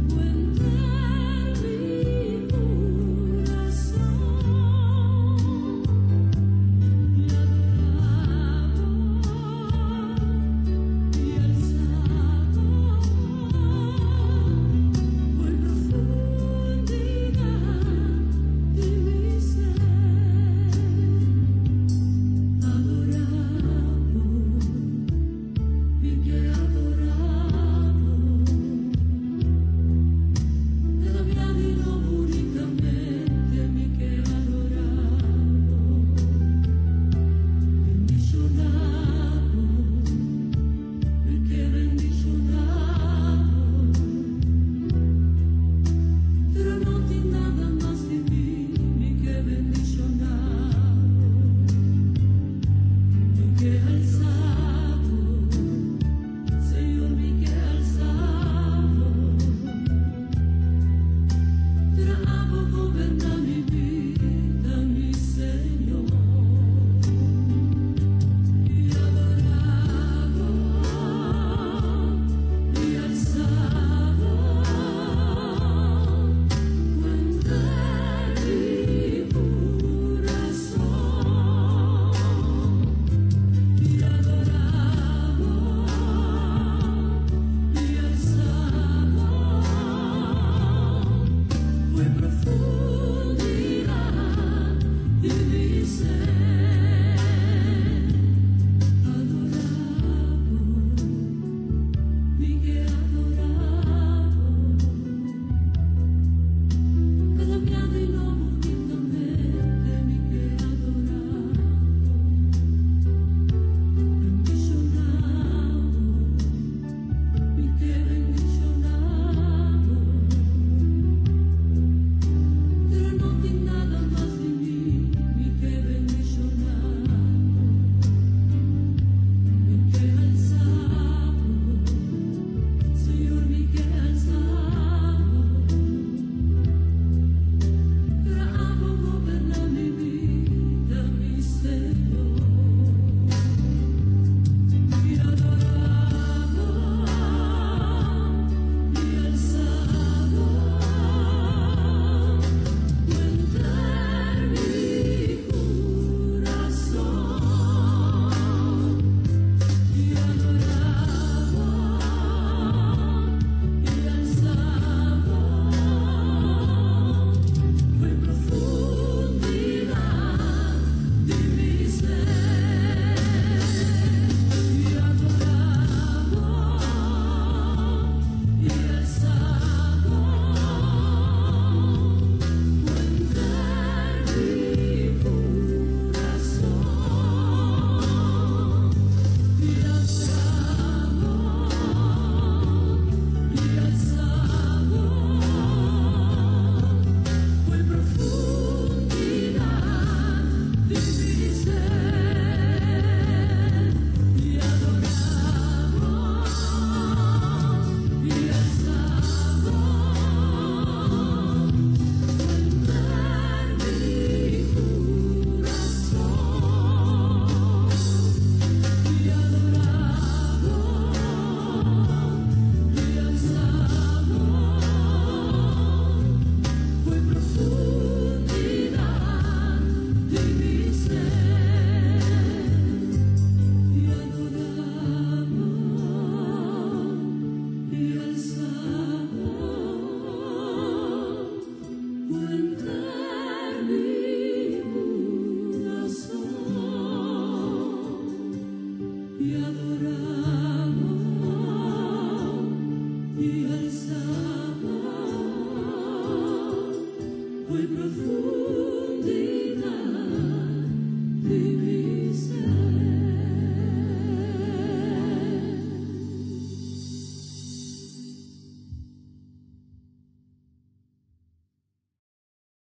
When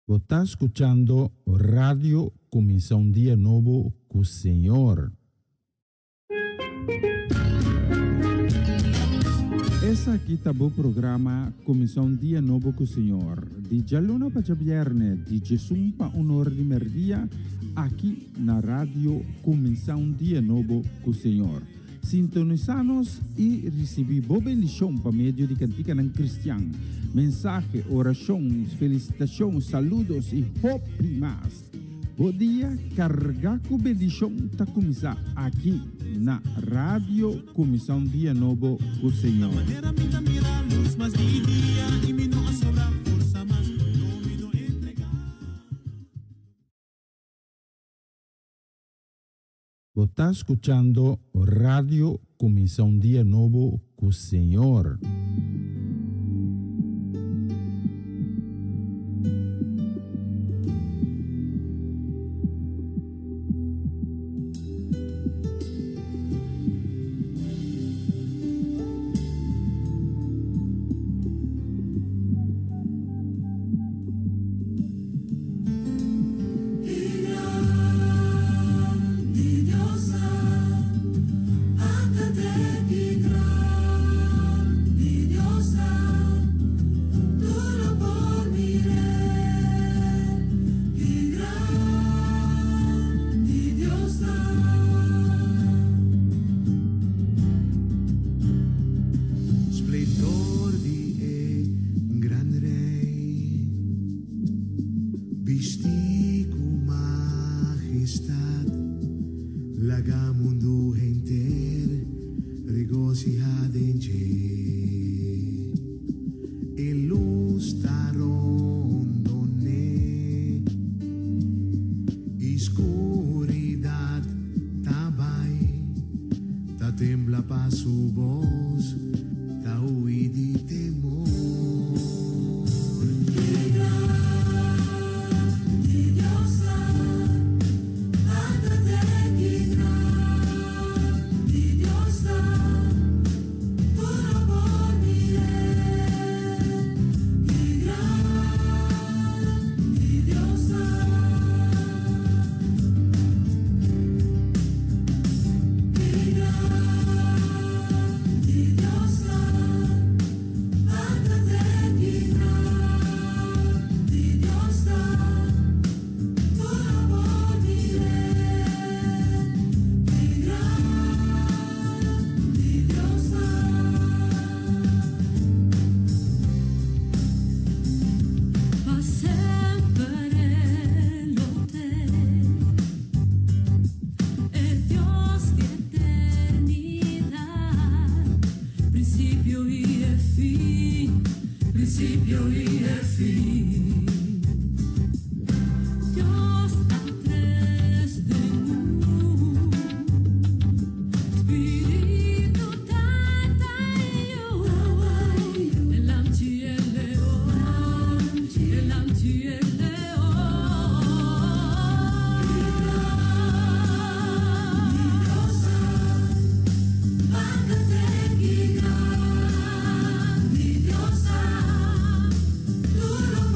Você está escutando Radio Começar um Dia Novo com o Senhor. Esse aqui está o programa Começar um Dia Novo com o Senhor. De Jaluna para Viernes, de Jesus para Honor de Merdia, aqui na Rádio Começar um Dia Novo com o Senhor. Sintonizanos e recebi boa bendição para meio de cantiga não cristã. Mensagem, orações, felicitações, saludos e hope mais. Bom dia, carregar com bendição está começar aqui na Rádio Começar um Dia Novo com o Senhor. Você está escutando Radio Começar um Dia Novo com o Senhor. Duro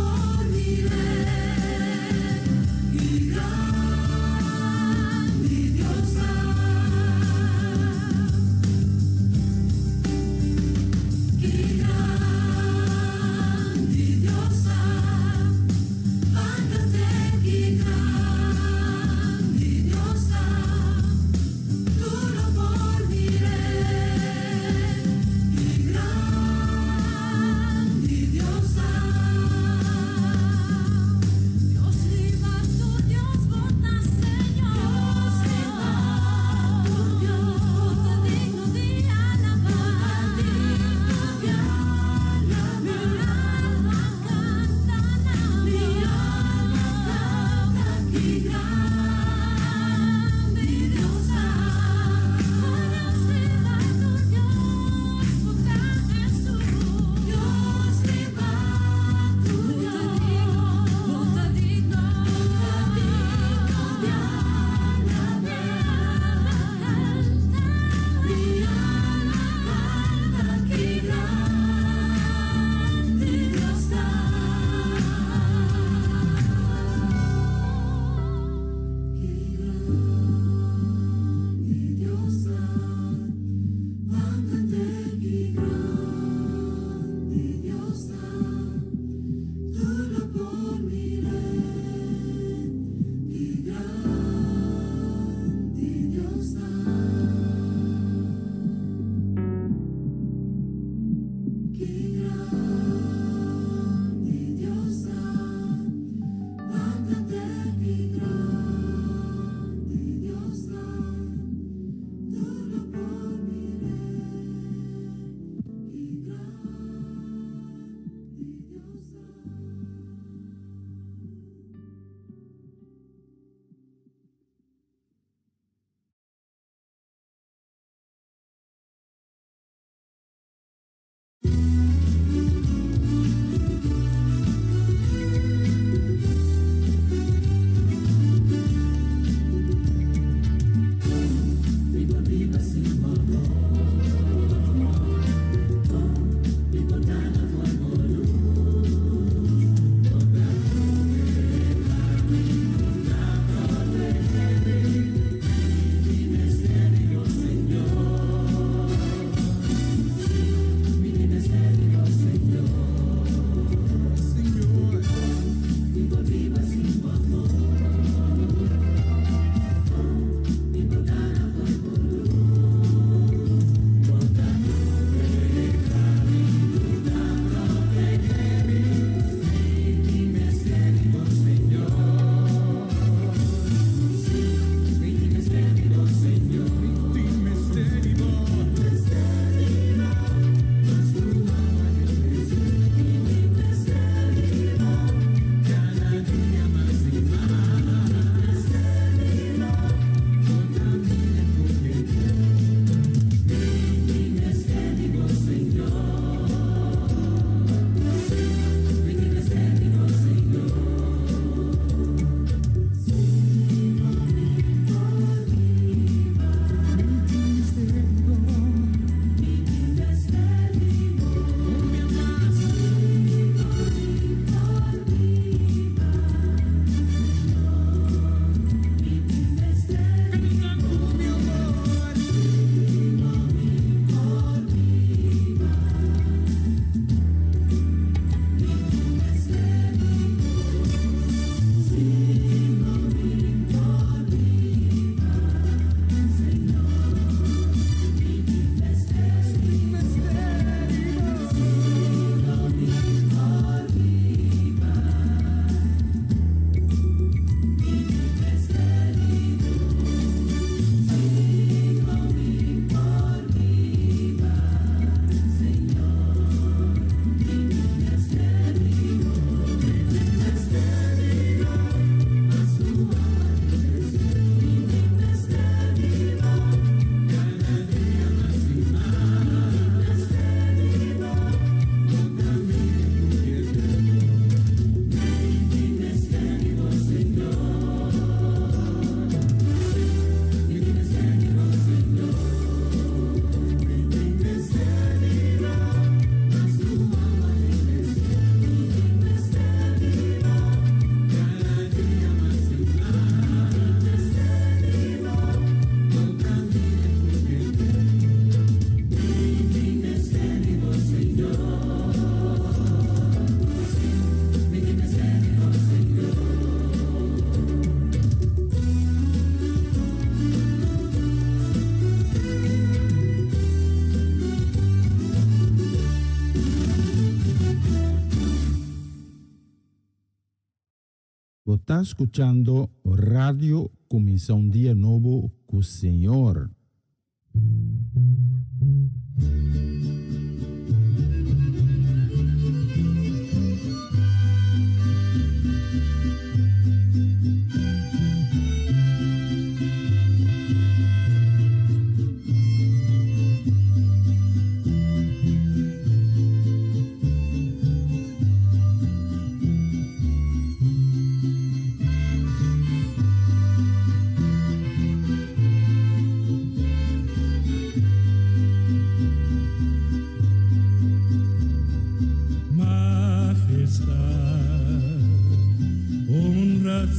Você está escuchando Radio Começar um Dia Novo com o Senhor.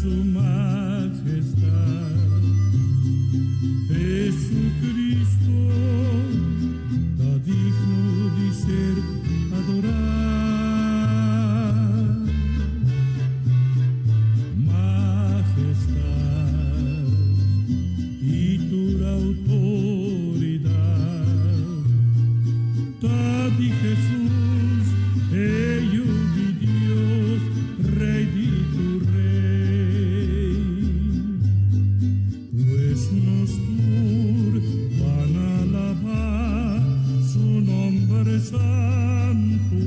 Su majestad, Jesucristo, está digno de ser adorado. Majestad y tu autoridad, está de Jesús, ello de Dios, Rey de tu Rey. Pues nos van a alabar su nombre santo,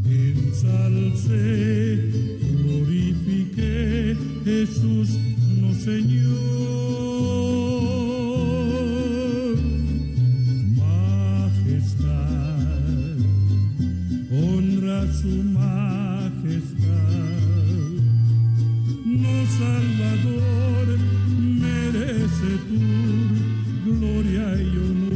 ensalce, glorifique Jesús, no Señor. Majestad, honra su majestad, no Salvador, merece tu gloria y honor.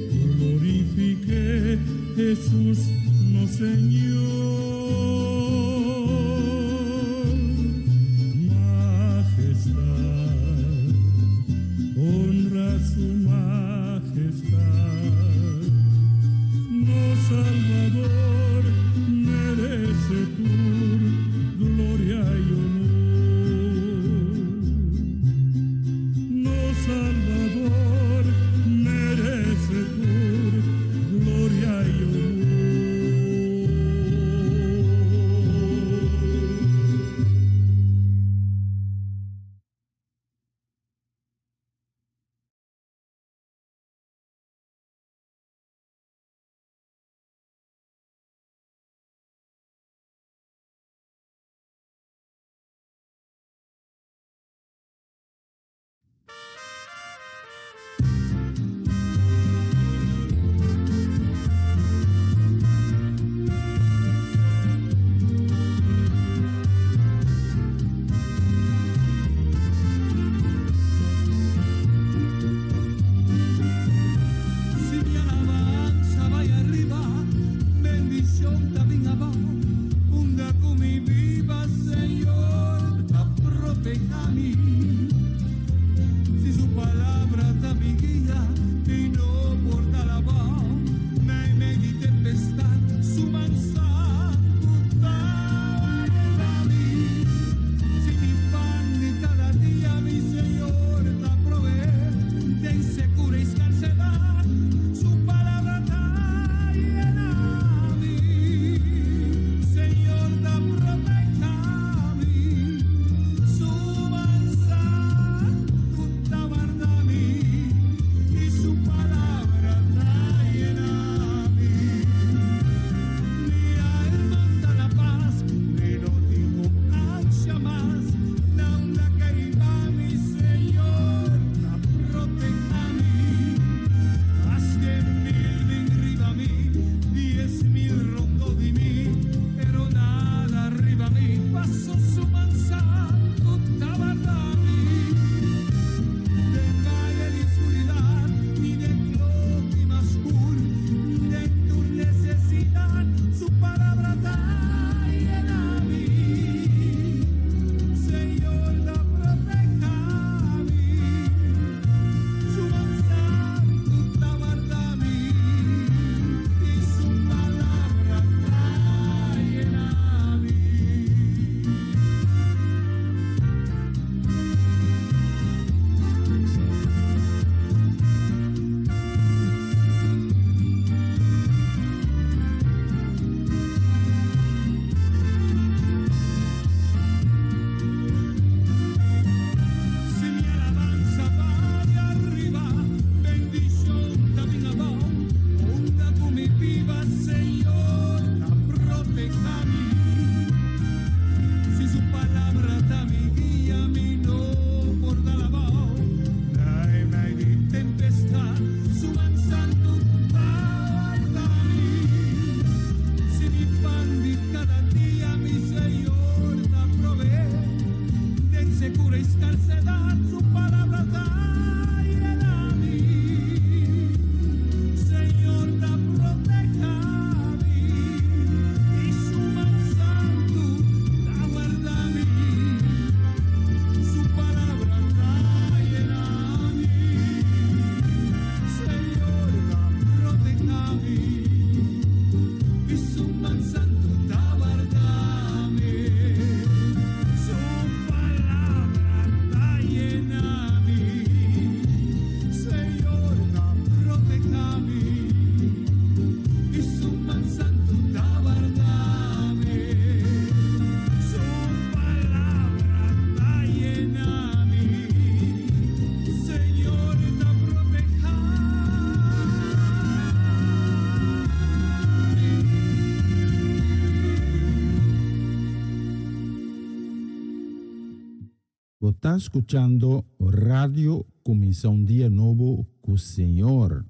Glorifique Jesús, no Señor. Majestad, honra su majestad, no Salvador, merece tu gloria y honor. No Salvador, merece tu gloria y honor. está escuchando Radio Comienza un Día Nuevo con el Señor.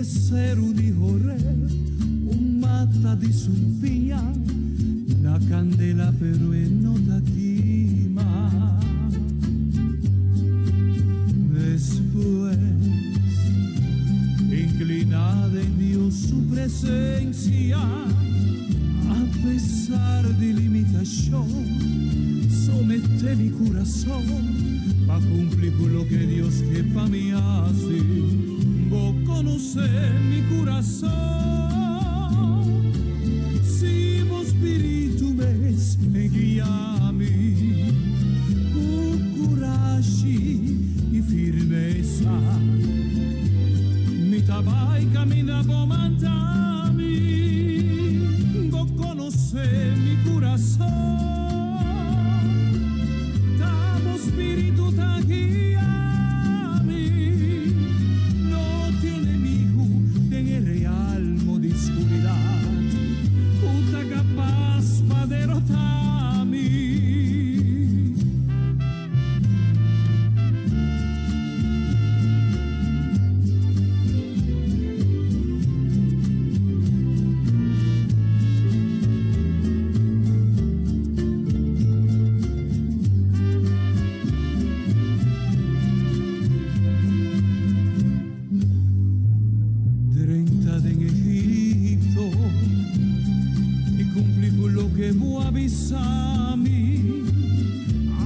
essere un di Jorre, un matta di Sofia, la candela pero no ta quema. Después, inclinada en Dios su presencia, a pesar de limitación, somete mi corazón pa' cumplir con lo que Dios que pa' mí hace. Vos conocés mi corazón, si vos espíritu me guía a mí, con coraje y firmeza, mi tabai camina por mandami, vos conocés mi corazón, damos espíritu ta guía a mí, no tiene enemigo en el real de oscuridad, puta capaz pa' derrotar a mí.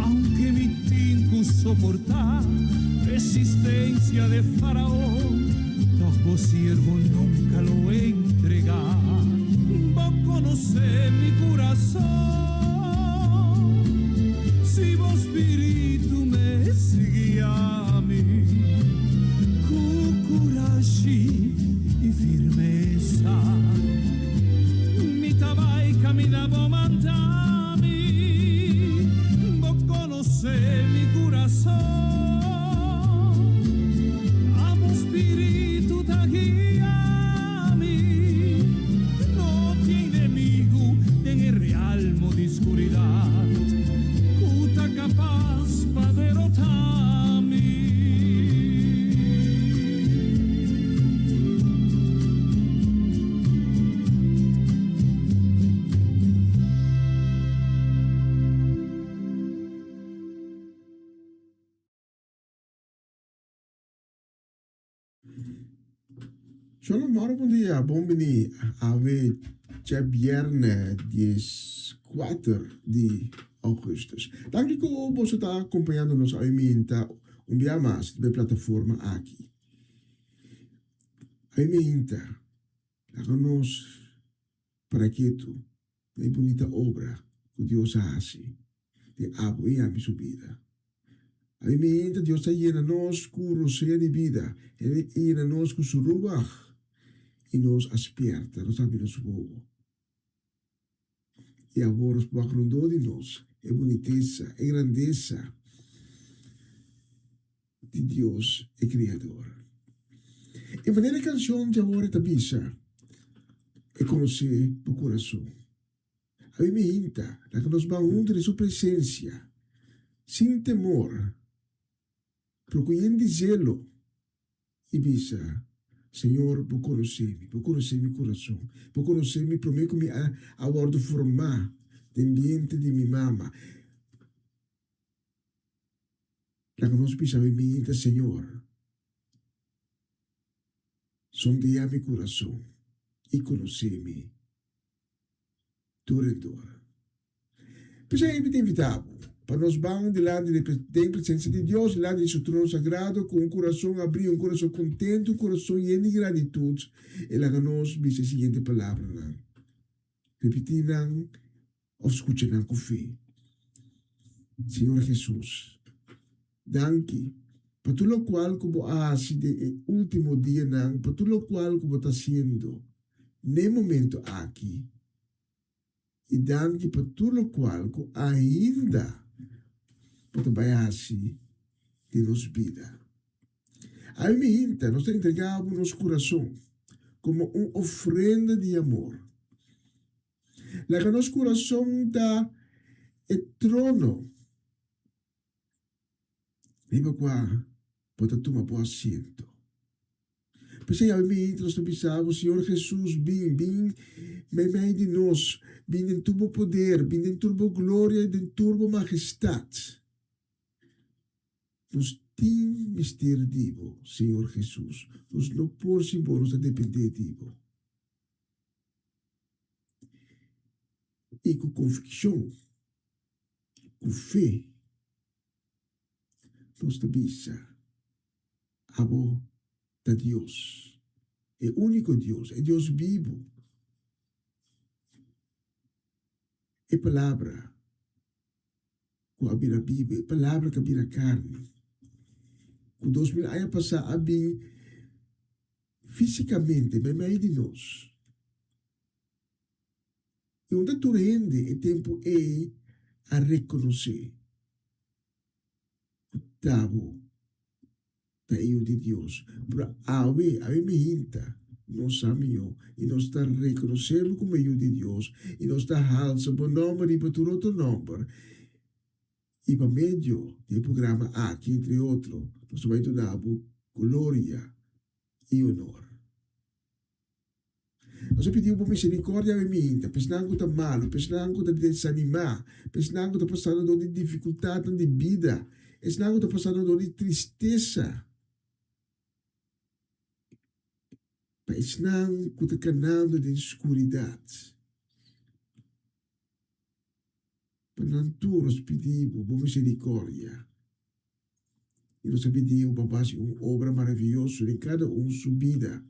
Aunque mi tinco soportar resistencia de faraón, todo siervo nunca lo entregar. Vos conocés mi corazón, si vos espíritu me guía a mí, con coraje y firmeza, mi tabai caminaba mandami, vos conocés mi corazón, amo espíritu ta guía a mí, no tiene enemigo en el realmo de oscuridad, puta capaz pa' derrotar a mí. Shalom, bom dia, bom venir a ver viernes 14 de augustus. Danke que você está acompanhando-nos a emenda um dia mais na plataforma aqui. A emenda, nos para que tu, a bonita obra que Deus faz de água e a minha subida. A emenda, Deus está llena nos com roceia de vida, Ele llena nos com su ruach, e nos aspierta, nos abre nosso bobo. E agora os background de nós, é boniteza, é grandeza de Deus, é Criador. E maneira canção de agora tabisa, é conhecer o coração. A mim me inta, que nos vamos de sua presença, sem temor, procurando dizê-lo, e bisa, Senhor, vou conhecer meu coração, vou conhecer me prometo me aguardo formar dentro de minha mama. La que nós precisamos me Senhor, sondeia meu coração e conhecer-me, tu redor. Pois é, te invitamos para nós vamos delante da presença de Deus, delante de seu trono sagrado, com um coração abrido, um coração contente, um coração cheio de gratitude. E lá que nós vimos a seguinte palavra, repetindo ou escutando com fé. Senhor Jesus, danke por tudo o qual que você faz no último dia, por tudo o qual que você está fazendo no momento aqui. E danke por tudo o qual que ainda pode fazer de nossa vida. A mim, nós entregamos nosso coração como uma ofrenda de amor. La que nosso coração está é trono. Viva qua pode tomar bom assento. Pois é, amigo, nós pensamos, Senhor Jesus, vem meio de nós, vem em turbo poder, vem em turbo glória, em turbo majestade. Nos tem mistério divo, Senhor Jesus, nos não por simbolo, nos depender divo. E com convicção, com fé, nos avisa, abo da Deus, é único Deus, é Deus vivo. É palavra que habita a Bíblia, é palavra que habita a carne. Com 2000 anos passados, habita fisicamente, no meio de nós. E onde tu rende, o tempo é a reconhecer o tabo da eu de Deus. Para ave me hinta, nós amamos e nós está reconhecendo como eu de Deus e nós está halsando o nome e para outro nome. E para meio do programa aqui, entre outros, nós vamos dar glória e honor. Nós pedimos por misericórdia a mim, pensando que está mal, pensando que está desanimado, pensando que está passando de dificuldade de vida, pensando que está passando de tristeza. Pensando que está caminhando de escuridade. Para tu nós pedimos por misericórdia. E nós pedimos para fazer uma obra maravilhosa em cada subida.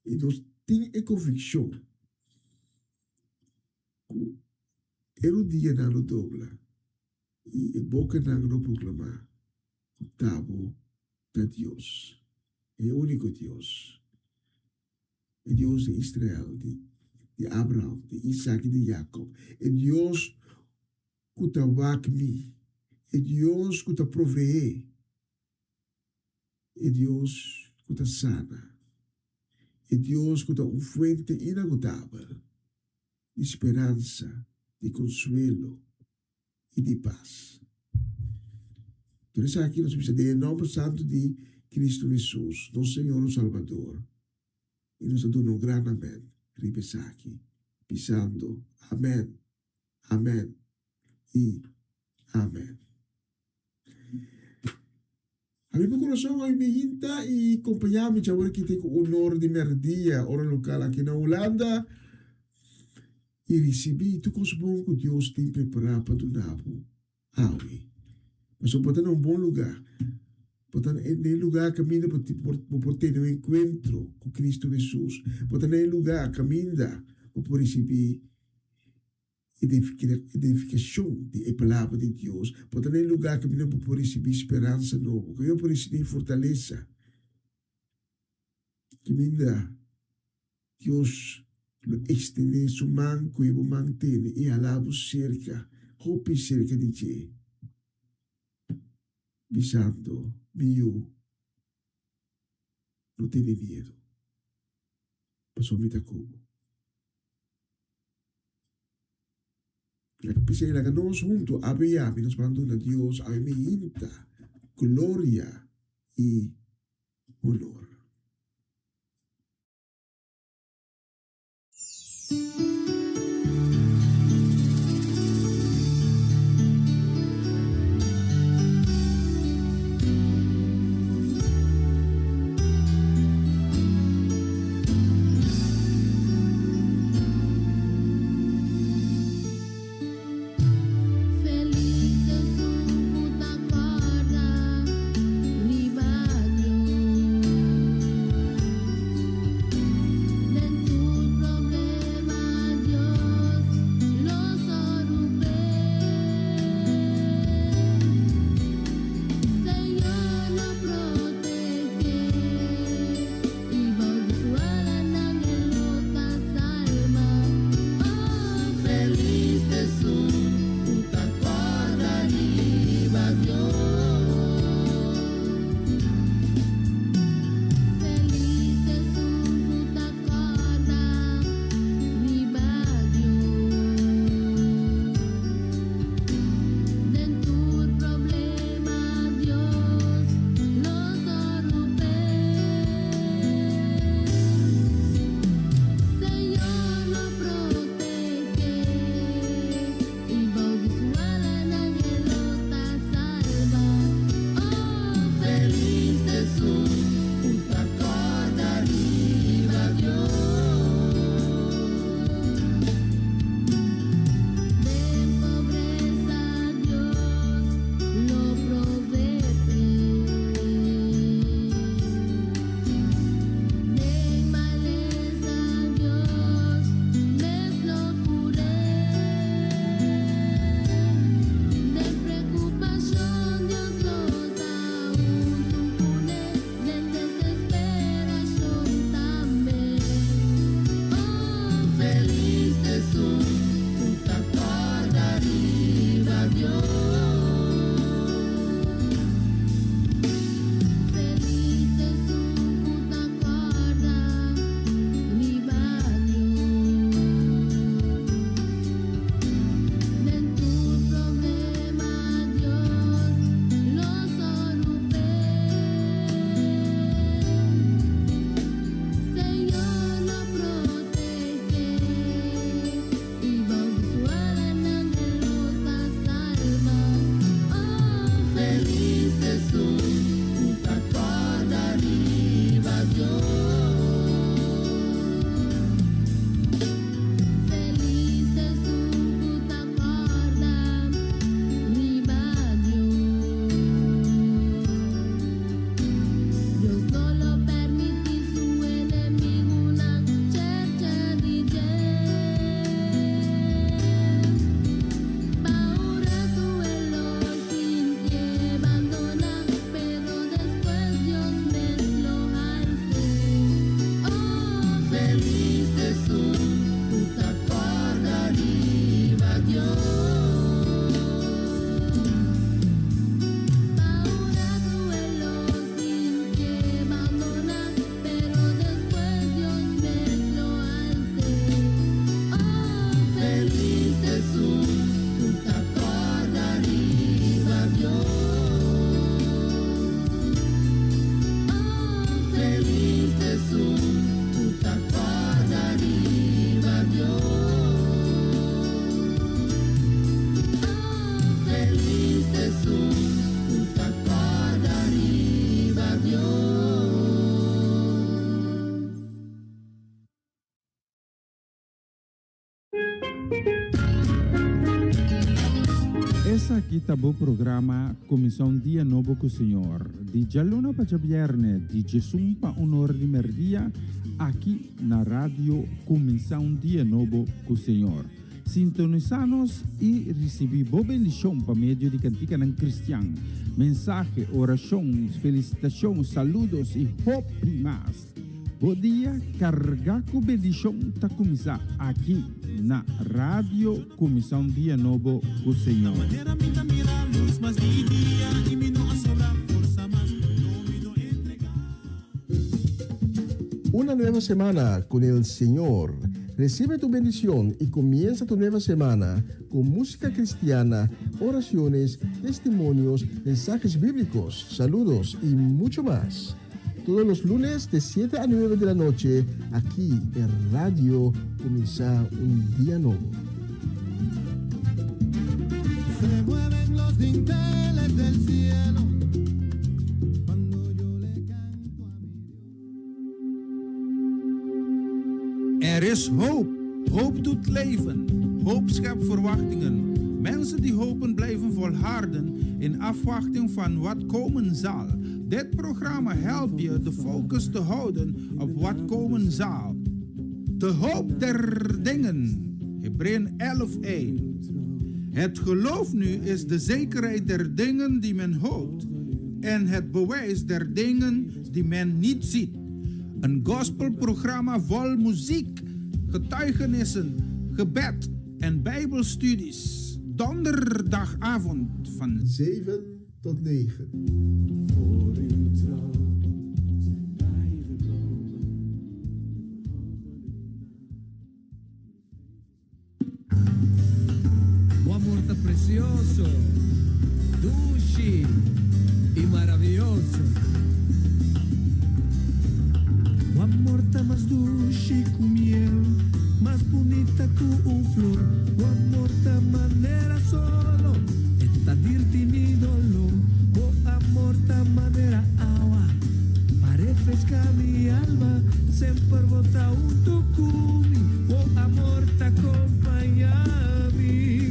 E nós temos a convicção que era o dia não dobla e a boca não proclamar o tabo de Deus. É o único Deus. É Deus de Israel, de Abraão, de Isaac e de Jacob. É Deus que está aqui. É Deus que está proveer. É Deus que está sana. É Deus que dá uma fonte inagotável de esperança, de consuelo e de paz. Por isso aqui nós precisamos do nome santo de Cristo Jesus, nosso Senhor e Salvador. E nos dá um grande amém. Repesa aqui, pisando. Amém, amém e amém. A meu coração aí me hinta e acompanhamos agora que tem o honor de merdia, hora local aqui na Holanda. E recebi tudo os bons que Deus tem preparado para o nabo. Mas eu botar num bom lugar. Botar num lugar caminho para ter um encontro com Cristo Jesus. Botar num lugar caminho para receber edificação da palavra de Deus. Botar num lugar caminho para receber esperança nova. Que eu para receber fortaleza. Caminho Deus estende su manco e mantém e alabo cerca, hopi cerca di te. Bisando, mio, não tem medo. Passou me tacubo. Pensei que nós juntos abbiamo, nos mandando a Deus, a me inta, glória e honor. Problema aqui está o programa Comissão Dia Novo com o Senhor. De Jaluna para Viernes, de Jesus para Honor de Merdia, aqui na rádio Comissão Dia Novo com o Senhor. Sintonizanos e recebi boa bendição para meio de cantiga não cristã. Mensagem, orações, felicitações, saludos e hope mais. Bom dia, carregar com bendição está começar aqui na Rádio Comissão Dia Novo com o Senhor. Una nueva semana con el Señor. Recibe tu bendición y comienza tu nueva semana con música cristiana, oraciones, testimonios, mensajes bíblicos, saludos y mucho más. Todos los lunes de 7 a 9 de la noche, aquí en Radio Comienza un Día Nuevo. Se mueven los dinteles del cielo cuando yo le canto a mi Dios. Er is hoop. Hoop doet leven. Hoop schept verwachtingen. Mensen die hopen blijven volharden in afwachting van wat komen zal. Dit programma helpt je de focus te houden op wat komen zal. De hoop der dingen. Hebreeën 11:1. Het geloof nu is de zekerheid der dingen die men hoopt en het bewijs der dingen die men niet ziet. Een gospelprogramma vol muziek, getuigenissen, gebed en bijbelstudies. Donderdagavond van 7 tot 9. O amor tá precioso, dulce e maravilhoso. O amor tá mais dulce que miel, mais bonita que flor. O amor tá maneira solo, está dirti mi dolor. O amor tá maneira agua, para refrescar mi alma, sempre volta tucumi. O amor tá acompanha-me.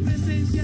Presencia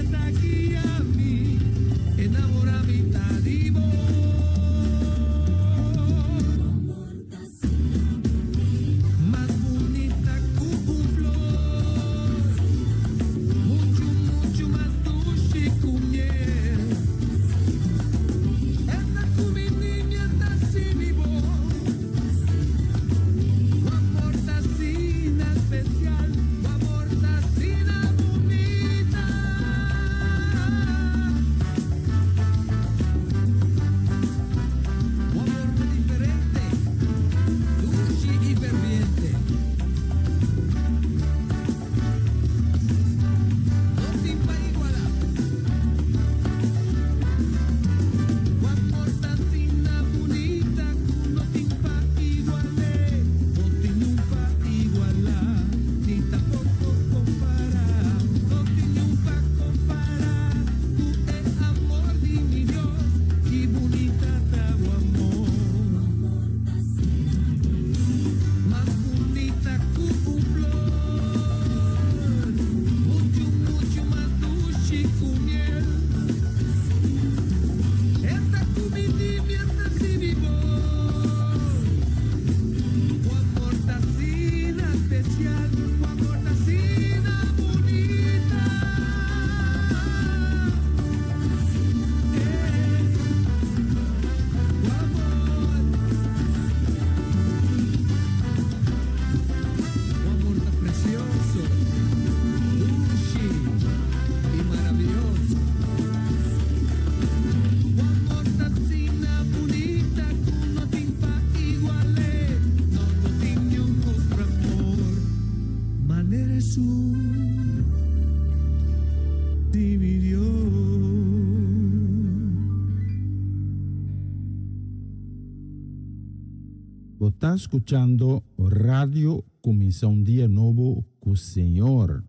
Vos estás escuchando Radio Comienza un Día Nuevo con el Señor.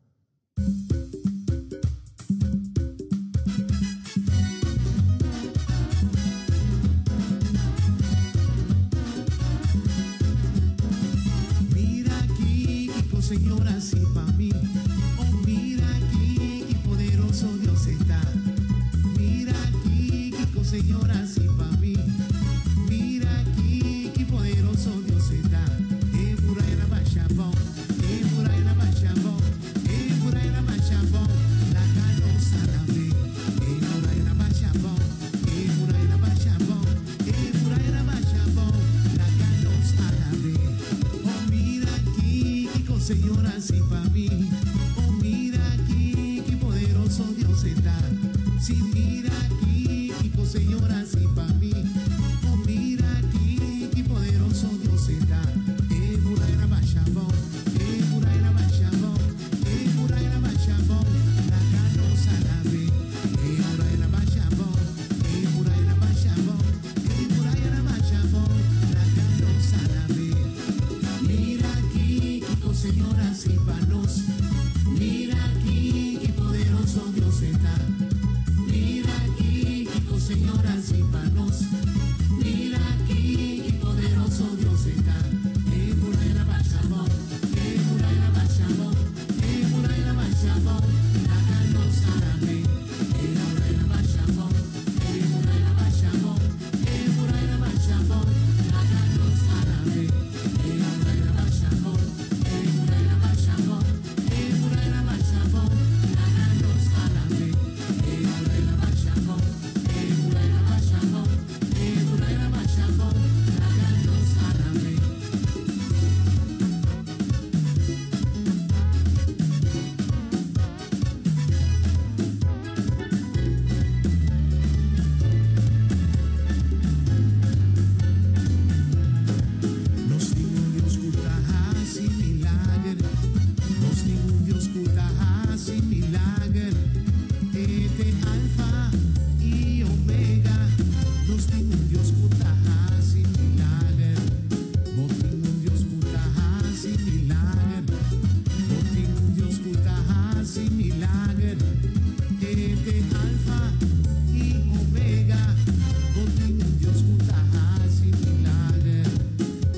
Mira aquí, Kiko, Señor, así para mí. Oh, mira aquí, qué poderoso Dios está. Mira aquí, Kiko, Señor, así para mí. Mira aquí, qué poderoso Dios está. Muraira Bachabón, Muraira Bachabón, Muraira Bachabón, la canosa la ve. Muraira Bachabón, Muraira Bachabón, Muraira Bachabón, la canosa la ve. Oh, mira aquí, Kiko, Señor, así para mí. Oh, mira aquí, qué poderoso Dios está. Sí, mira aquí, Kiko, Señor, así para mí. Oh, mira aquí, qué poderoso Dios está. Muraira Bachabón, Muraira Bachabón, Muraira Bachabón, la canosa la ve. Muraira Bachabón, Muraira Bachabón, Muraira Bachabón, la canosa la ve. Mira aquí, Kiko, Señor, así para nos. Mira aquí, qué poderoso Dios está. Mira aquí, Kiko, Señor, así para nos. Mira aquí, qué poderoso Dios está. Muraira Bachabón, Muraira Bachabón, Muraira Bachabón, la canosa la ve. Muraira Bachabón, Muraira Bachabón, Muraira Bachabón, la canosa la ve. Muraira Bachabón, Muraira Bachabón, Muraira Bachabón, la canosa la ve. Muraira Bachabón, Muraira Bachabón, Muraira Bachabón, la canosa la ve. Nos ningún Dios curta sin milagre. Nos ningún Dios curta sin milagre. Este alfa y omega. Nos ningún Dios curta sin milagre. Nos ningún Dios curta sin milagre. Nos ningún Dios curta sin milagre. Este alfa y omega. Nos ningún Dios curta sin milagre.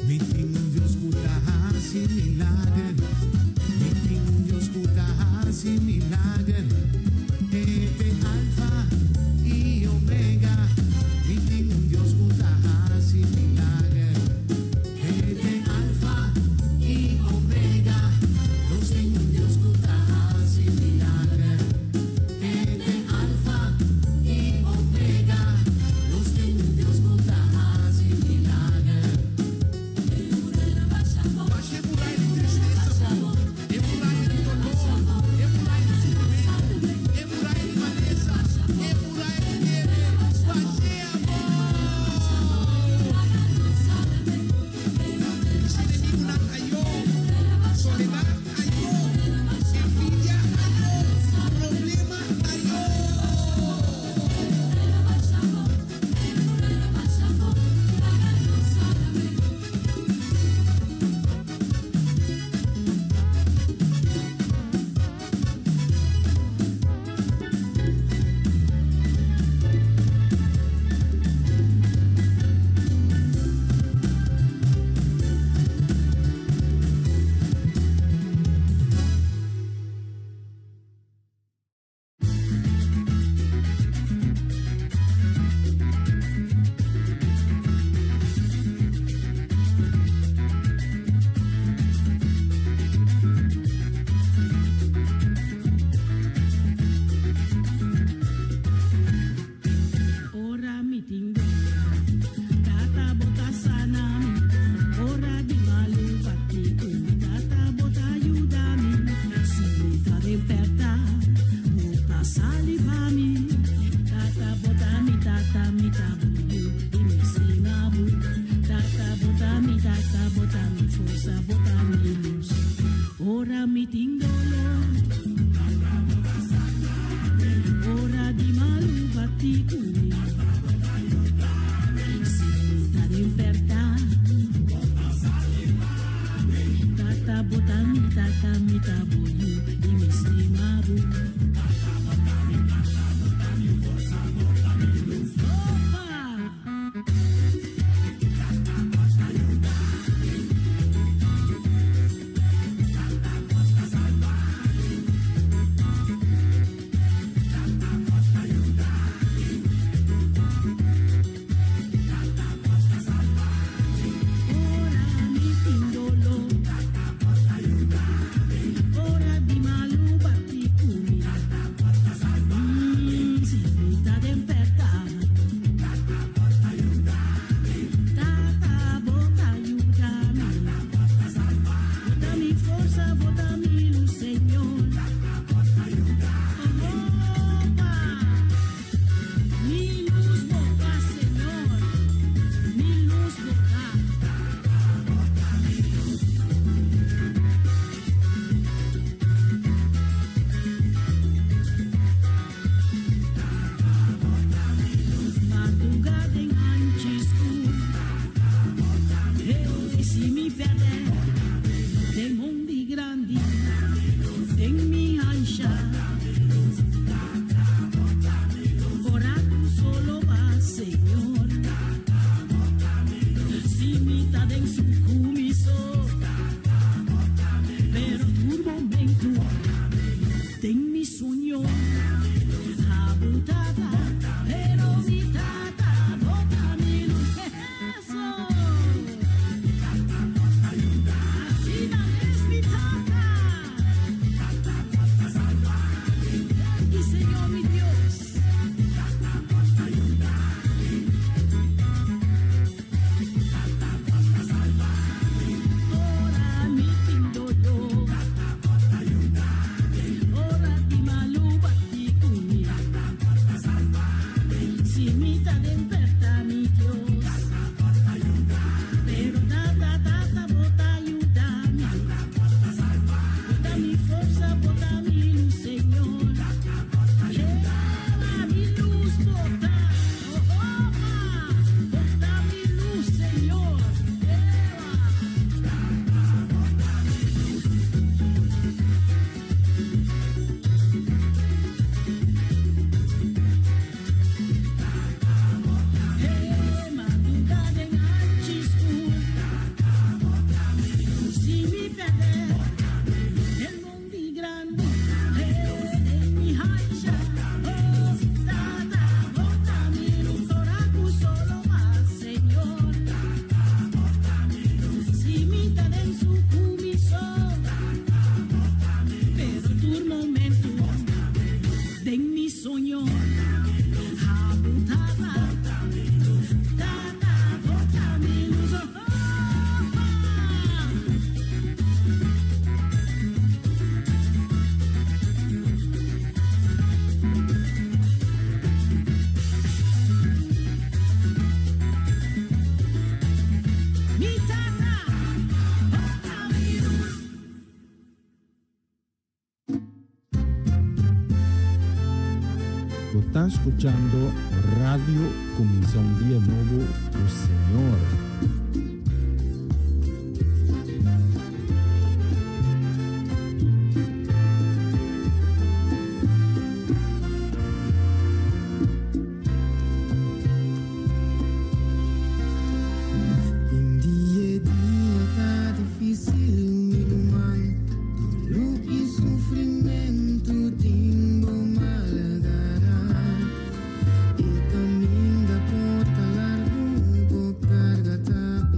Ningún Dios curta sin milagre. Ningún Dios curta sin milagre. Este alfa y omega. Ningún Dios curta sin milagre. Este alfa y omega. Los ningún Dios curta sin milagre. Este alfa y omega. Los ningún Dios curta sin milagre. Baixei muralha de tristeza, e muralha de dolor, e muralha de sofrimento, e muralha de maleza, e muralha de neve. Baixei a mão. Esse inimigo não caiu, soledade caiu, envidia caiu, problema caiu. Ora mi tingo, tata bota sana, ora di malu pati, tata bota aiutami, si fa reperta, bota salivami, tata bota mi tabuyu, mi singabu, tata bota mi forza, bota mi luz, ora mi tingo. Ora di malu batti cui si sta in libertà Está escuchando Radio Comienza un Día Nuevo, el Señor. Caminho da porta largo, vou carga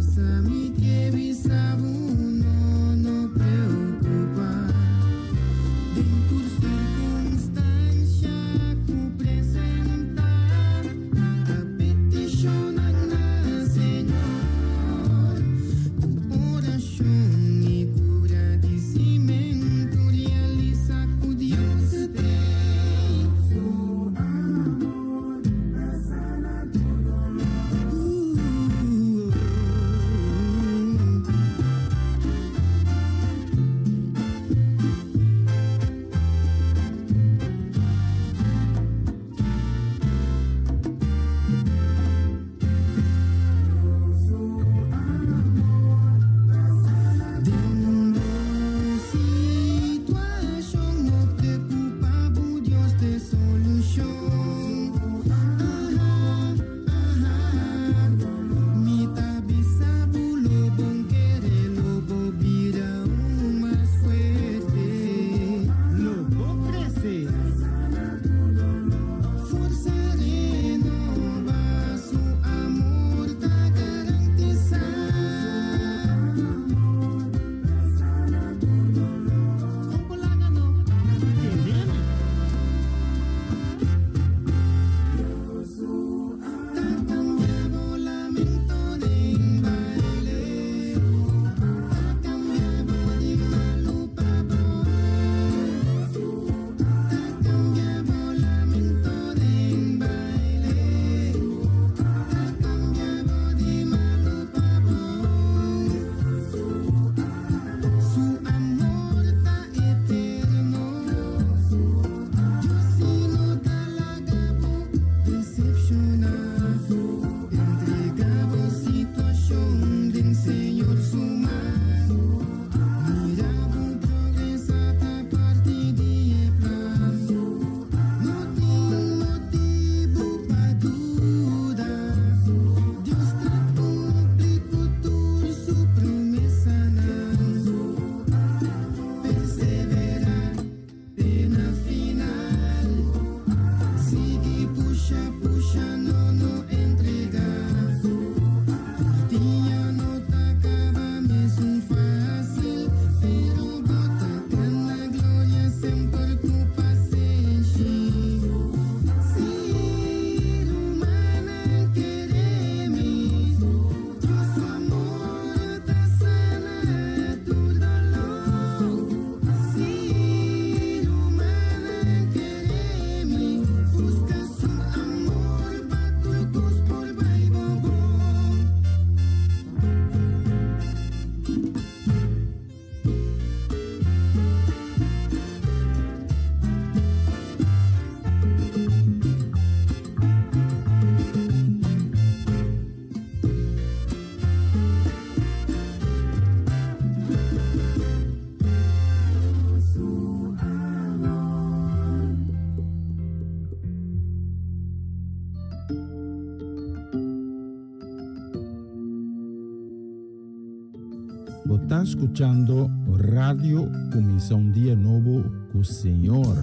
está escuchando Radio Comienza un Día Nuevo con Señor.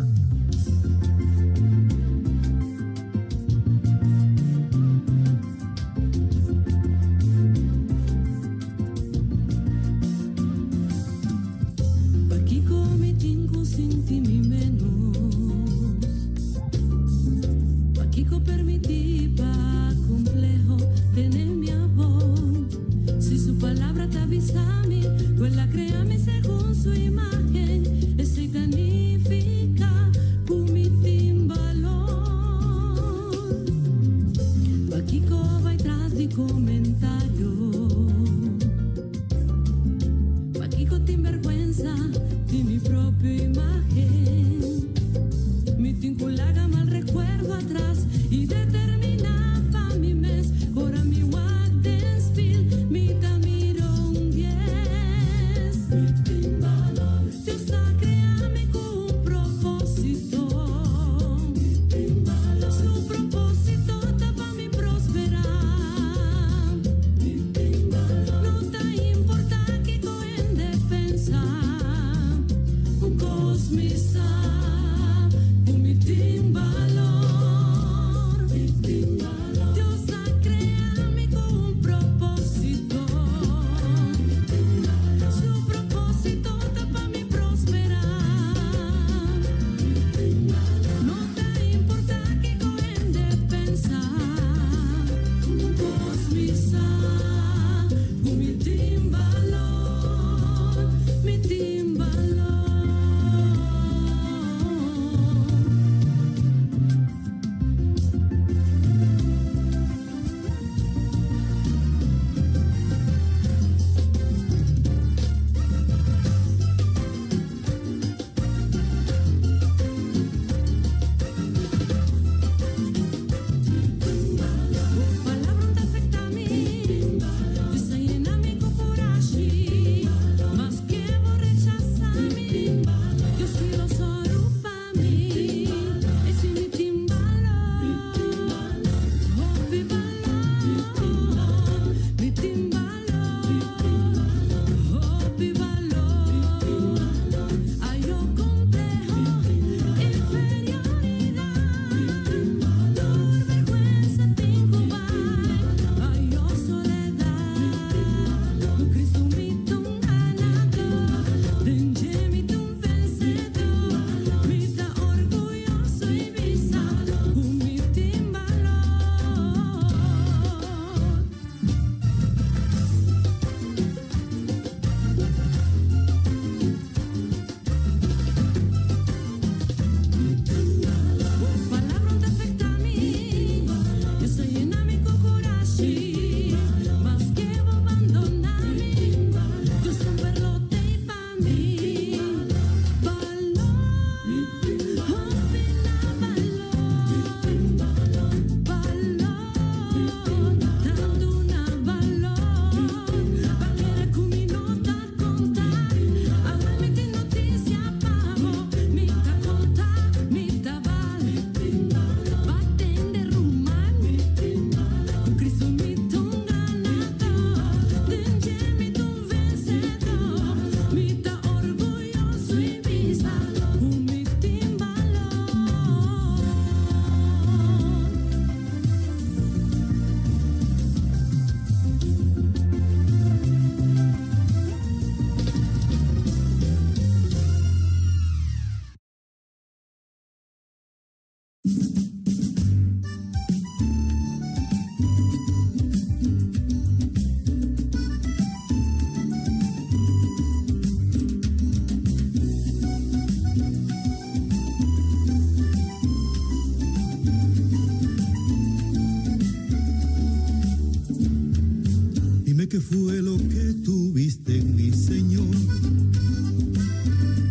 ¿Qué fue lo que tuviste en mi Señor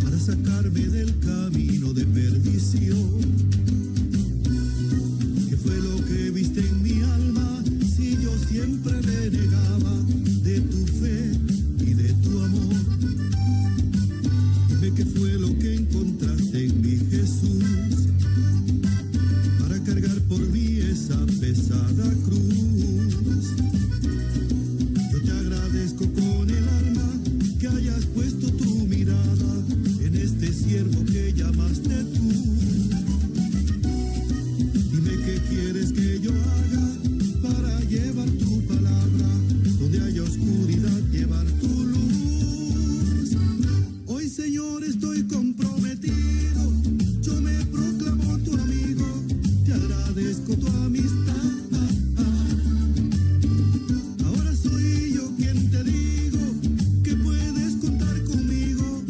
para sacarme del camino de perdición? ¿Qué fue lo que viste en mi alma si yo siempre renegaba de tu fe y de tu amor? Dime qué fue lo que encontraste en mi Jesús para cargar por mí esa pesada cruz. Con el alma que hay siervo que llamaste tú. Dime qué quieres que yo haga para llevar tu palabra, donde haya oscuridad, llevar tu luz. Hoy, Señor, estoy comprometido, yo me proclamo tu amigo, te agradezco tu amistad. Ahora soy yo quien te digo que puedes contar conmigo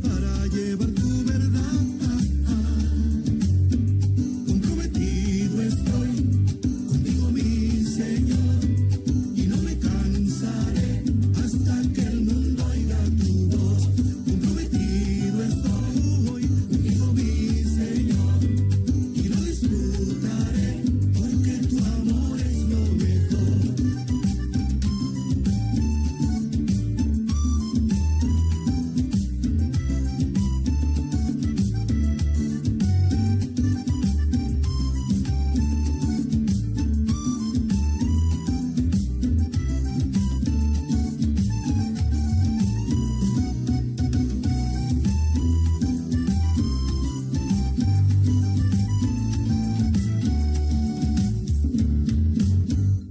para llevar tu verdad. Comprometido estoy contigo, mi Señor, y no me cansaré hasta que el mundo oiga tu voz. Comprometido estoy contigo, mi Señor, y lo disfrutaré porque tu amor es lo mejor.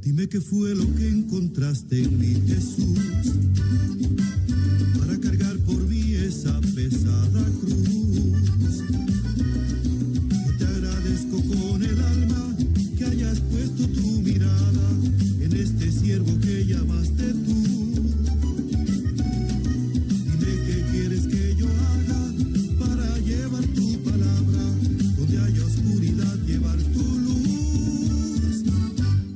Dime qué fue lo que encontraste en mi Jesús para cargar por mí esa pesada cruz. Yo te agradezco con el alma que hayas puesto tu mirada en este siervo que llamaste tú. Dime qué quieres que yo haga para llevar tu palabra, donde haya oscuridad, llevar tu luz.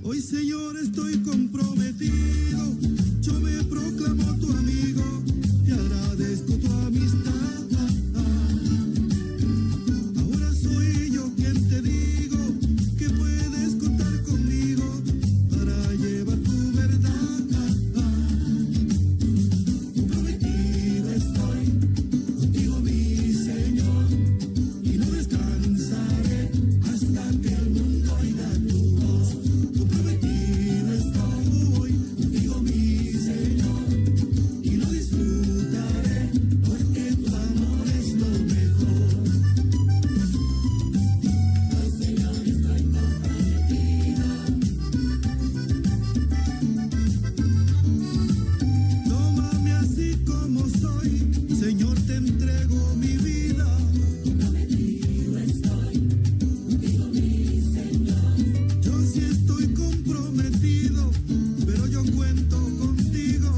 Hoy, Señor, estoy comprometido, yo me proclamo tu amigo, te agradezco tu amistad. Ahora soy yo quien te digo que puedes contar conmigo para llevar tu verdad. Comprometido estoy contigo, mi Señor, y no descansaré hasta que el mundo oiga tu voz. Comprometido estoy contigo, mi Señor, y lo disfrutaré porque tu amor es lo mejor. Al Señor estoy comprometido. Tómame así como soy, Señor, te entrego mi vida. Comprometido estoy contigo, mi Señor. Yo sí estoy comprometido, pero yo cuento contigo.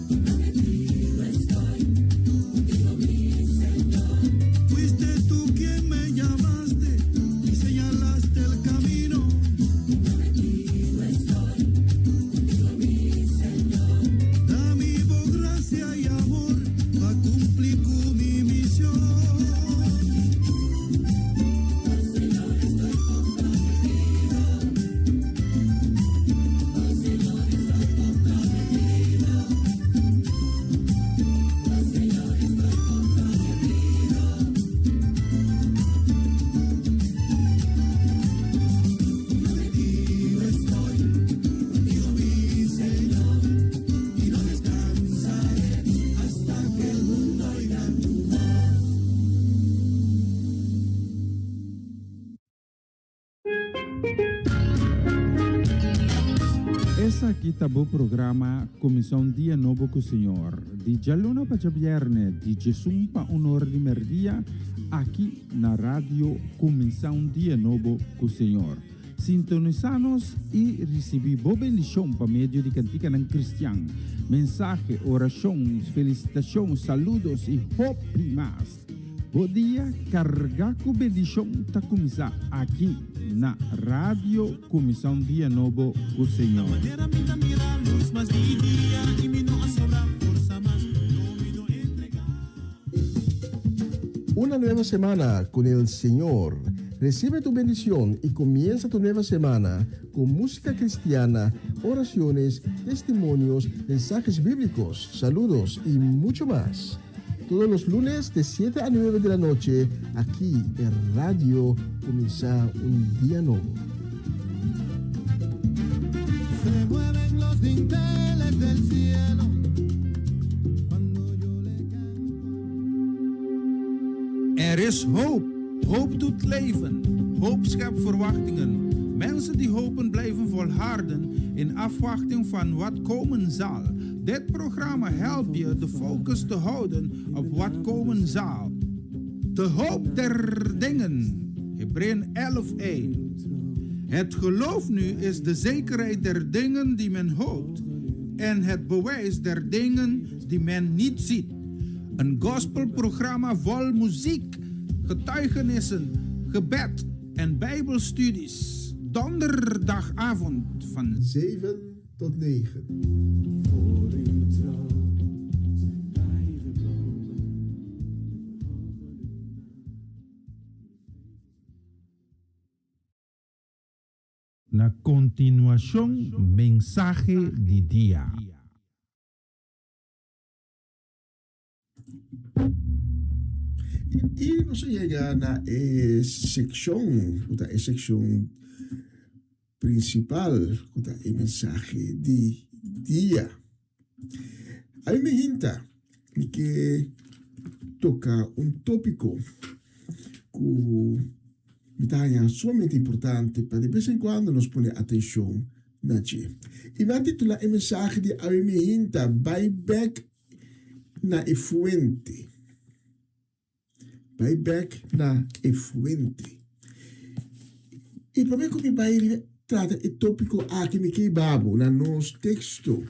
Comprometido estoy contigo, mi Señor. Fuiste tú quien me llamaste y señalaste el camino. Comprometido estoy contigo, mi Señor. Da mi voz, gracia y amor para cumplir con mi misión. Al Señor estoy comprometido. Al Señor estoy comprometido. Al Señor estoy comprometido. Comprometido estoy contigo, mi Señor, y no descansaré hasta que el mundo oiga tu voz. Essa aqui tá o programa Comissão Dia Novo com o Senhor. De Jaluna para Viernes, de Jesus para Honor de Merdia, aqui na rádio Comissão Dia Novo com o Senhor. Sintonizanos e recebi boa bendição para meio de cantiga ng Cristian. Mensagem, oração, felicitação, saludos e hope mais. Bom dia, carga com bendição tá começar aqui na rádio Comissão Dia Novo com o Senhor. Manera me da mira luz más mi día y mi no sobra fuerza más no me lo entregar. Una nueva semana con el Señor. Recibe tu bendición y comienza tu nueva semana con música cristiana, oraciones, testimonios, mensajes bíblicos, saludos y mucho más. Todos los lunes de 7 a 9 de la noche, aquí en Radio Comienza un Día Nuevo. Se mueven los dinteles del cielo cuando yo le canto. Er is hoop. Hoop doet leven. Hoop schept verwachtingen. Mensen die hopen blijven volharden in afwachting van wat komen zal. Dit programma helpt je de focus te houden op wat komen zal. De hoop der dingen. Hebreeën 11:1. Het geloof nu is de zekerheid der dingen die men hoopt en het bewijs der dingen die men niet ziet. Een gospelprogramma vol muziek, getuigenissen, gebed en bijbelstudies. Donderdagavond van 7 tot 9. Voor uw troon zijn wij gekomen. Na continuación, mensaje de día. Y nos llega a la sección principal, el mensaje de día. A mí me hinta que toca un tópico que es sumamente importante para de vez en cuando nos pone atención. Y va a titular el mensaje de a mí me hinta, vai back na e fuente. Vai back na e fuente. Y para mí como vai trata el tópico aqui me que babo na nos texto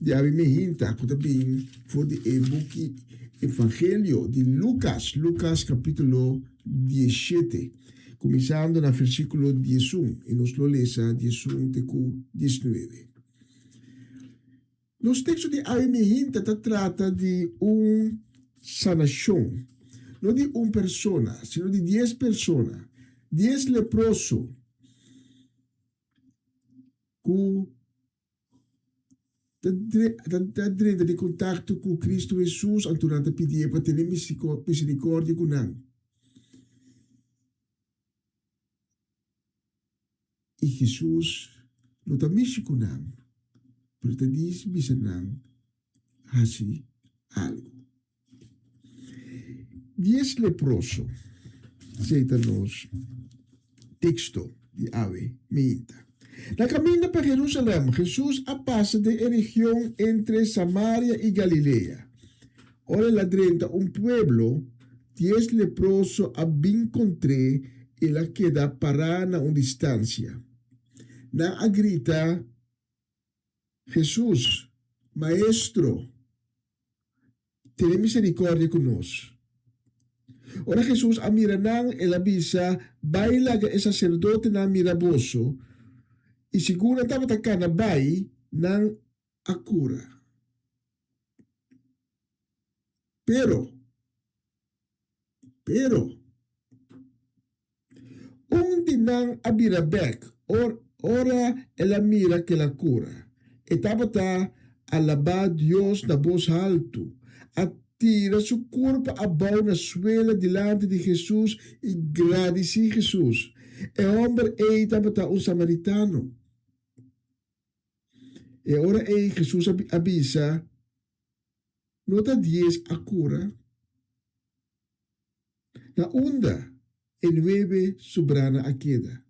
de a mí me hinta, que também for de book Evangelio de Lucas capítulo 17, começando no versículo 11, e nos lo lesa 11 até 19. Nos textos de a mí me hinta trata de sanação, não de persona, sino de 10 personas, 10 leprosos, que está de contato com Cristo Jesus, durante a pedir para ter misericórdia com nós. E Jesus não está mexendo com nós, mas está dizendo a nós algo. 10 leprosos, aceita nos texto de Ave Minta. Na caminho para Jerusalém, Jesus passa de região entre Samaria e Galilea. Ora lá dentro, pueblo, 10 leprosos encontré e la queda parada a distância. Na grita, Jesus, Maestro, ten misericórdia conosco. Ora Jesus mira nang e avisa, baila que el sacerdote na miraboso, e segura estava takana bai nang akura. Pero, nang abirabek, ora ela mira que la cura. Estava alabar Dios na voz alto, tira su corpo abajo na suela delante de Jesus e agradeci Jesus. E homem estava samaritano. E ora Jesus avisa, nota 10 a cura. Na onda, e 9 sobrana a queda.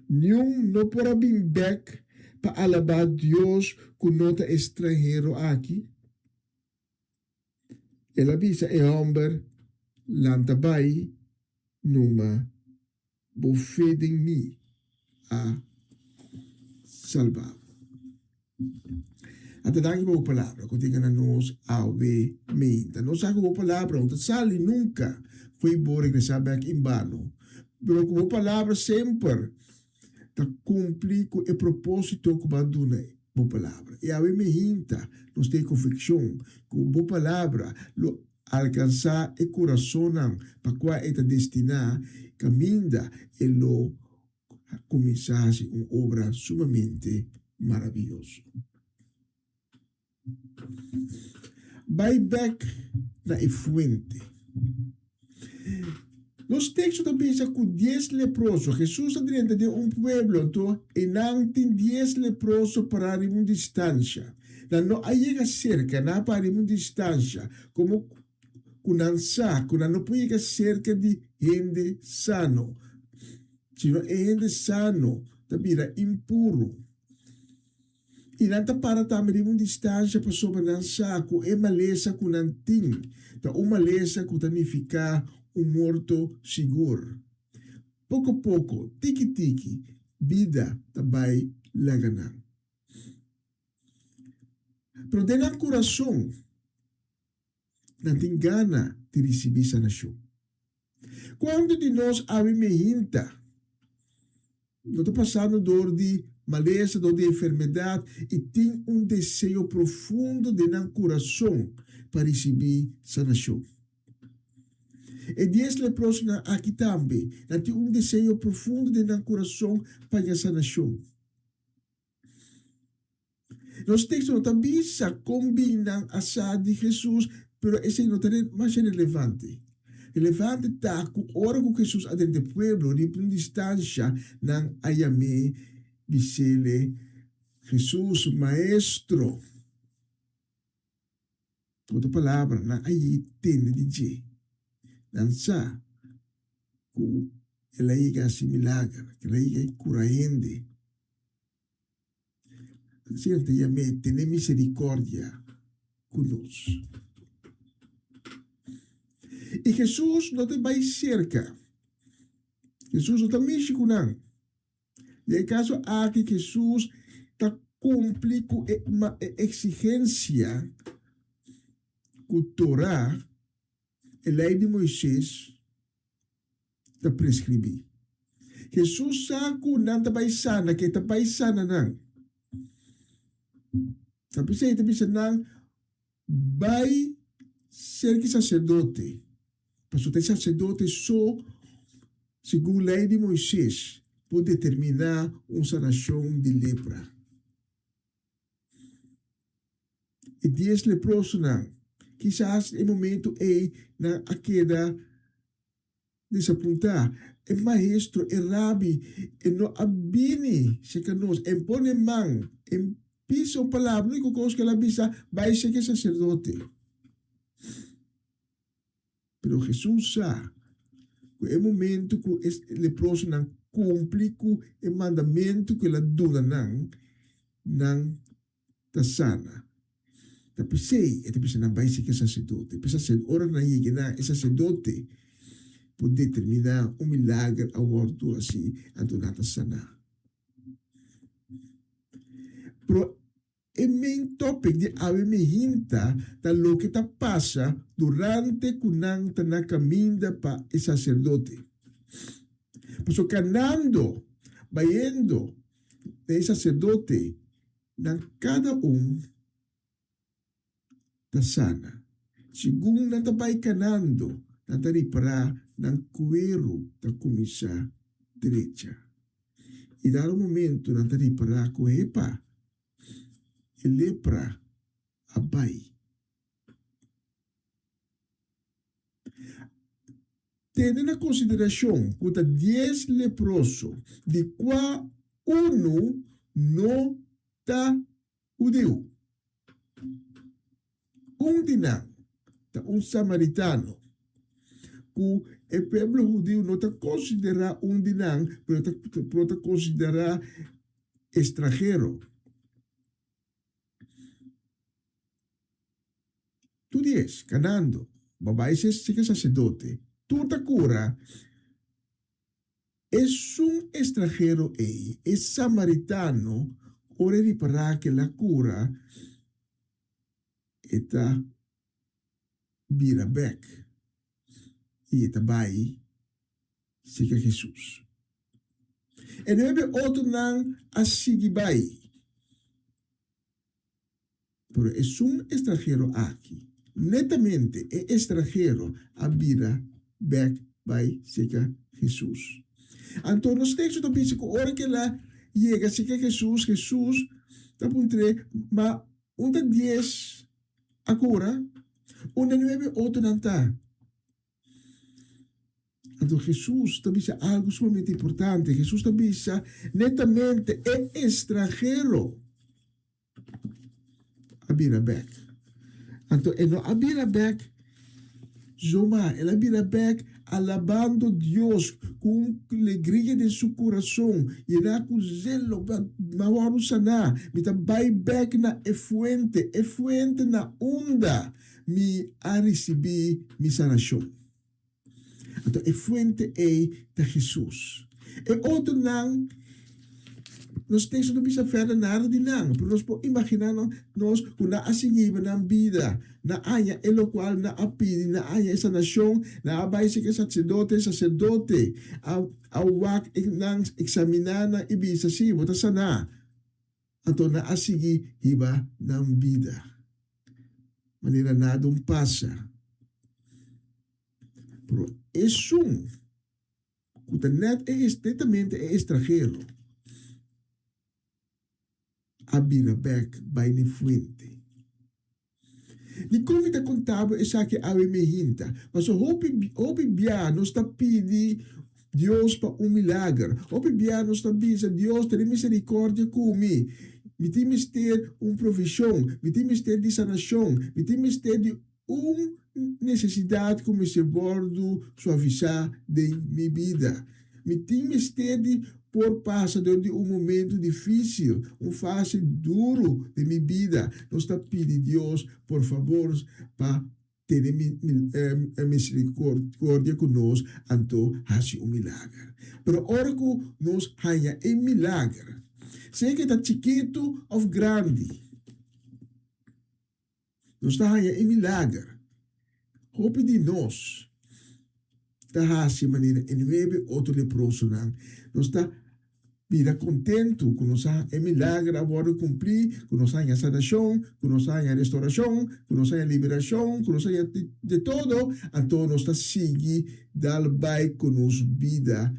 Nenhum não porá vir back para alabar Deus com nota estrangeiro aqui. Ela avisa e homem lantabai numa bofede em mim a salvar. Até daqui a palavra, quando diga na nós ave minta. Nós sabe a palavra, não sale nunca foi bom regressar back em vano. Pero com a palavra sempre tá cumpre com o propósito que vai dar boa palavra. E a me hinta, nós temos convicção que boa palavra lo alcançar o coração para qual está destinado, caminha e lo começar uma obra sumamente maravilhosa. Vai back na fuente. Nos textos também diz que 10 leprosos, Jesus adentro de pueblo, então, e não tem 10 leprosos para uma distância. Não chega cerca, não para uma distância, como kunansa, kunan no puede cerca de gente sano. Sino gente sano, tabira impuro. E nanta para também uma distância para sobre nansa, com é maleza com nantin, tá uma maleza com tanificar morto seguro. Pouco a pouco, tiki-tiki, vida também laganan. Pero dentro do coração, não tem gana de receber sanação. Quando de nós abrimos, não estou passando dor de maleza, dor de enfermidade, e tem desejo profundo dentro do coração para receber sanação. E 10 leprosos aqui também, tem desejo profundo dentro do coração para a sanação. Nos textos não também combinam a sá de Jesus, mas esse não é mais relevante. Relevante está que a hora que Jesus adentro do pueblo, de uma distância, não ayame, disse Jesus, maestro. Outra palavra, não aí tende de dizer. Não sa, que ela ia assimilar, que ela ia curaende. Siente llame, tener misericordia conosco. E Jesus não te vai cerca. Jesus não te mexe com nada. E caso aqui Jesus está cumpre com uma exigência que a Torá, a lei de Moisés, está prescrever. Jesus sabe que não te vai sana, que te vai sana não. Tapi saya tapi senang vai ser que sacerdote. Pastor sacerdote só segundo a lei de Moisés pode determinar uma sanação de lepra. E 10 leprosos não. Quizás em momento na a queda desapontar. É maestro, é rabi, é no abini se canos, é pone man, é piso palavra, único coisa que ela bisa vai ser que sacerdote. Pero Jesus sabe que é momento que o leproso não cumpre com o mandamento que ela dona não está sana. Tapi sei, é tipo não vai ser que sacerdote. Precisa ser hora na igreja, é sacerdote por determinar milagre a morto assim, a donata sana. Pero o main topic de aveme hinta da lo que ta passa durante kunang na caminda pa el sacerdote. Pues canando, vayendo de sacerdote, nan cada ta sana. Según nan ta bay canando, nan ta para nan cuero ta kumisa derecha. E dar un momento nan ta para coepa. E lepra abai. Tendo na consideração que 10 leprosos, de qual um não está judeu. Dinan, samaritano, que o povo judeu não está considerado dinan, mas está considerado estrangeiro. Tu diz, canando, babai se que sacerdote, tu ta cura, es un extranjero es samaritano, ora para que la cura está vira back y está bai se que Jesús. E deve outro não a seguir bai, pero es un extranjero aqui. Netamente é estrangeiro a vida back by seca Jesus. Então, nos textos do Bíblia, hora que ela chega, seca Jesus está por mas um de 10 agora, um de 9 outro não está. Então, Jesus também é algo sumamente importante. Jesus também netamente é estrangeiro a vida back. Então, no abira back, Zoma, ela vira back alabando Dios con alegría de su corazón. Y na ku zelo, mawaru sana, mita bay back na e fuente na onda, mi a recebi mi sanación. Então, e fuente é de Jesus. E outro não, nós temos não precisa fazer nada de não, porque nós podemos imaginar nós que na seguir na vida, na área elo qual na apide, na área essa nação, na abaixo que sacerdote, ao wak não examinar na ibisa si, bota sana. Então, na seguir iba na vida. Maneira nada passa. Pero es que net netamente é estrangeiro. A bira back by the fuente. Di comita contábil é sa que ave me hinta. Mas hopi bia nos está pedi Deus para milagre. Hopi bia nos está bisa Deus ter misericórdia comigo. Mi temos ter provisão, mi temos ter de sanação, mi temos ter de necessidade como se bordo suavizar de minha vida. Me temos ter de por passar de momento difícil, fase duro de minha vida. Nós está pedindo Deus, por favor, para ter misericórdia conosco, então faça milagre. Pero ora que nós haya milagre, seja que está chiquito ou grande, nós está haya milagre. Hope de nós, está assim maneira, e não outro leproso não. Nós está vida contento, que nós há milagre agora cumprir, que nós há a sanação, que nós há a restauração, que nós há a liberação, que nós há de todo, então nós está seguir, dar vai com nos vida,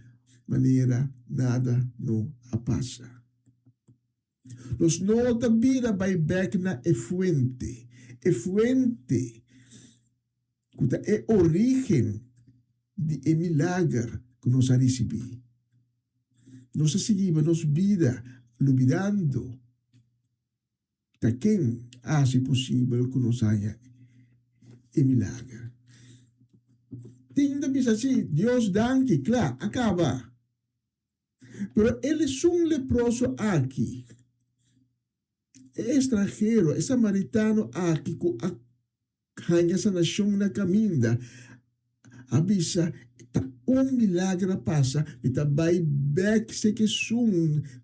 maneira nada não passa. Nós não está vida vai back na fuente, é origem de milagre que nós recebemos. Nós seguimos nossa vida, olvidando de quem hace possível que nós haja milagre. Tem que pensar assim, Deus danke, claro, acaba. Pero ele é leproso aqui. É estrangeiro, é samaritano aqui, hanya sa nasyong na kaminda, abisa, milagre passa, bay back se que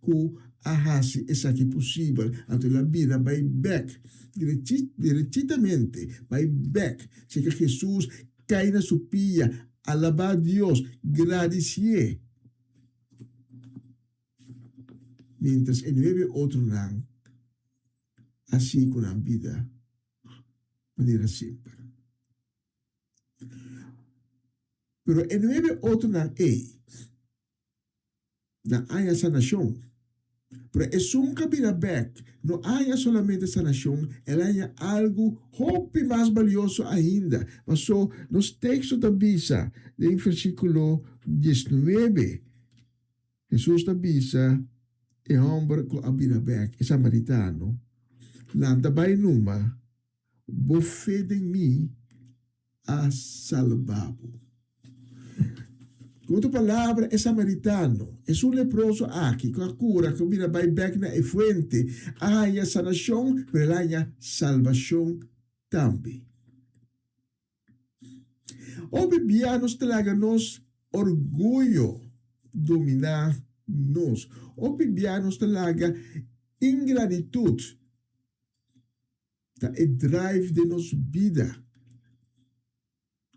ku ahasi esa que possível, anto la vida bay back, diretamente, bay back, se que Jesus cai na supia, alabar Dios, agradecer. Mientras en nueve outro rang, assim com a vida, maneira simples. Pero en nueve outro não na há sanação. Pero es cabina back, não há solamente sanação, ela há algo hope mais valioso ainda. Mas so, nos textos da Bisa, em versículo 19, Jesus da Bisa, e homem com a cabina back, é samaritano, landa vai numa, bo fede em mim, a salvado. Com outra palavra, é samaritano, é leproso aqui, com a cura, que vira vai back na fuente, há a sanação, mas há a salvação também. O bibianos talaga-nos orgulho dominar nos. O bibianos talaga ingratitude, tá é drive de nos vida.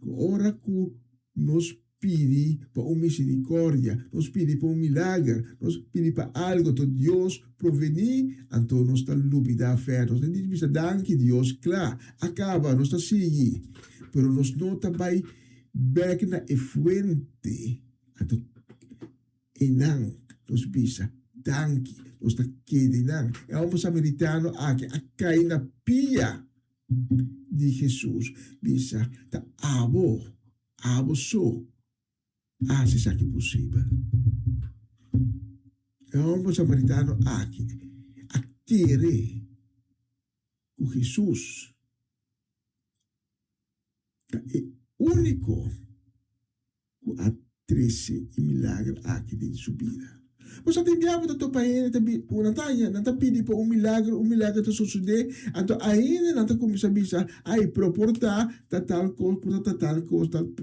Ora que nos pedi para misericórdia, nos pedi para milagre, nos pedi para algo que Deus provenir, então nós está lubida a fé, nós não diz danke Deus, claro, acaba, nós está seguir, pero nós não está vai back na fuente, então e não, nós bisa danke, nós está quede não, é um samaritano aqui, a cai na pia de Jesus, bisa tá abo so. Se sa que possível. É um samaritano aqui, a querer com Jesus, único que atrece e milagre aqui de subida. Você tem diabo da tua país, uma taia, não tá pedindo para um milagre tá suceder, então ainda não tá começando a pensar, aí proportar, tal coisa,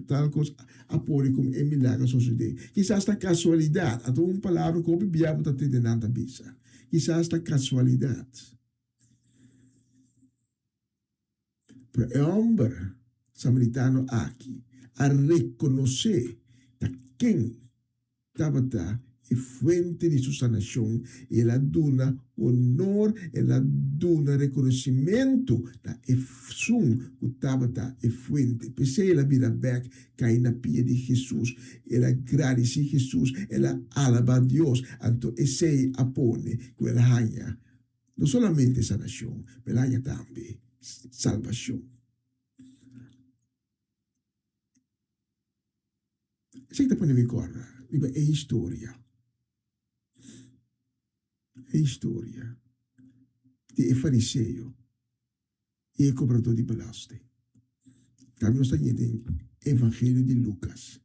tal coisa, apoio como é milagre suceder. Quizás esta casualidade, então uma palavra que o diabo tá tendo nada a pensar. Quizás esta casualidade. Para o homem samaritano aqui, a reconhecer quem estava e fuente de sua sanação, ela dona honor, ela dona reconhecimento da efsum que estava e fuente. Pensei ela vira back, cai na pia de Jesus, ela agradece Jesus, ela alaba a Deus, então esse apone que ela ganha, não somente sanação, mas ganha também salvação. Sei que depois me corra, é história. É história de fariseu e cobrador de belasting. Também nós temos em Evangelho de Lucas.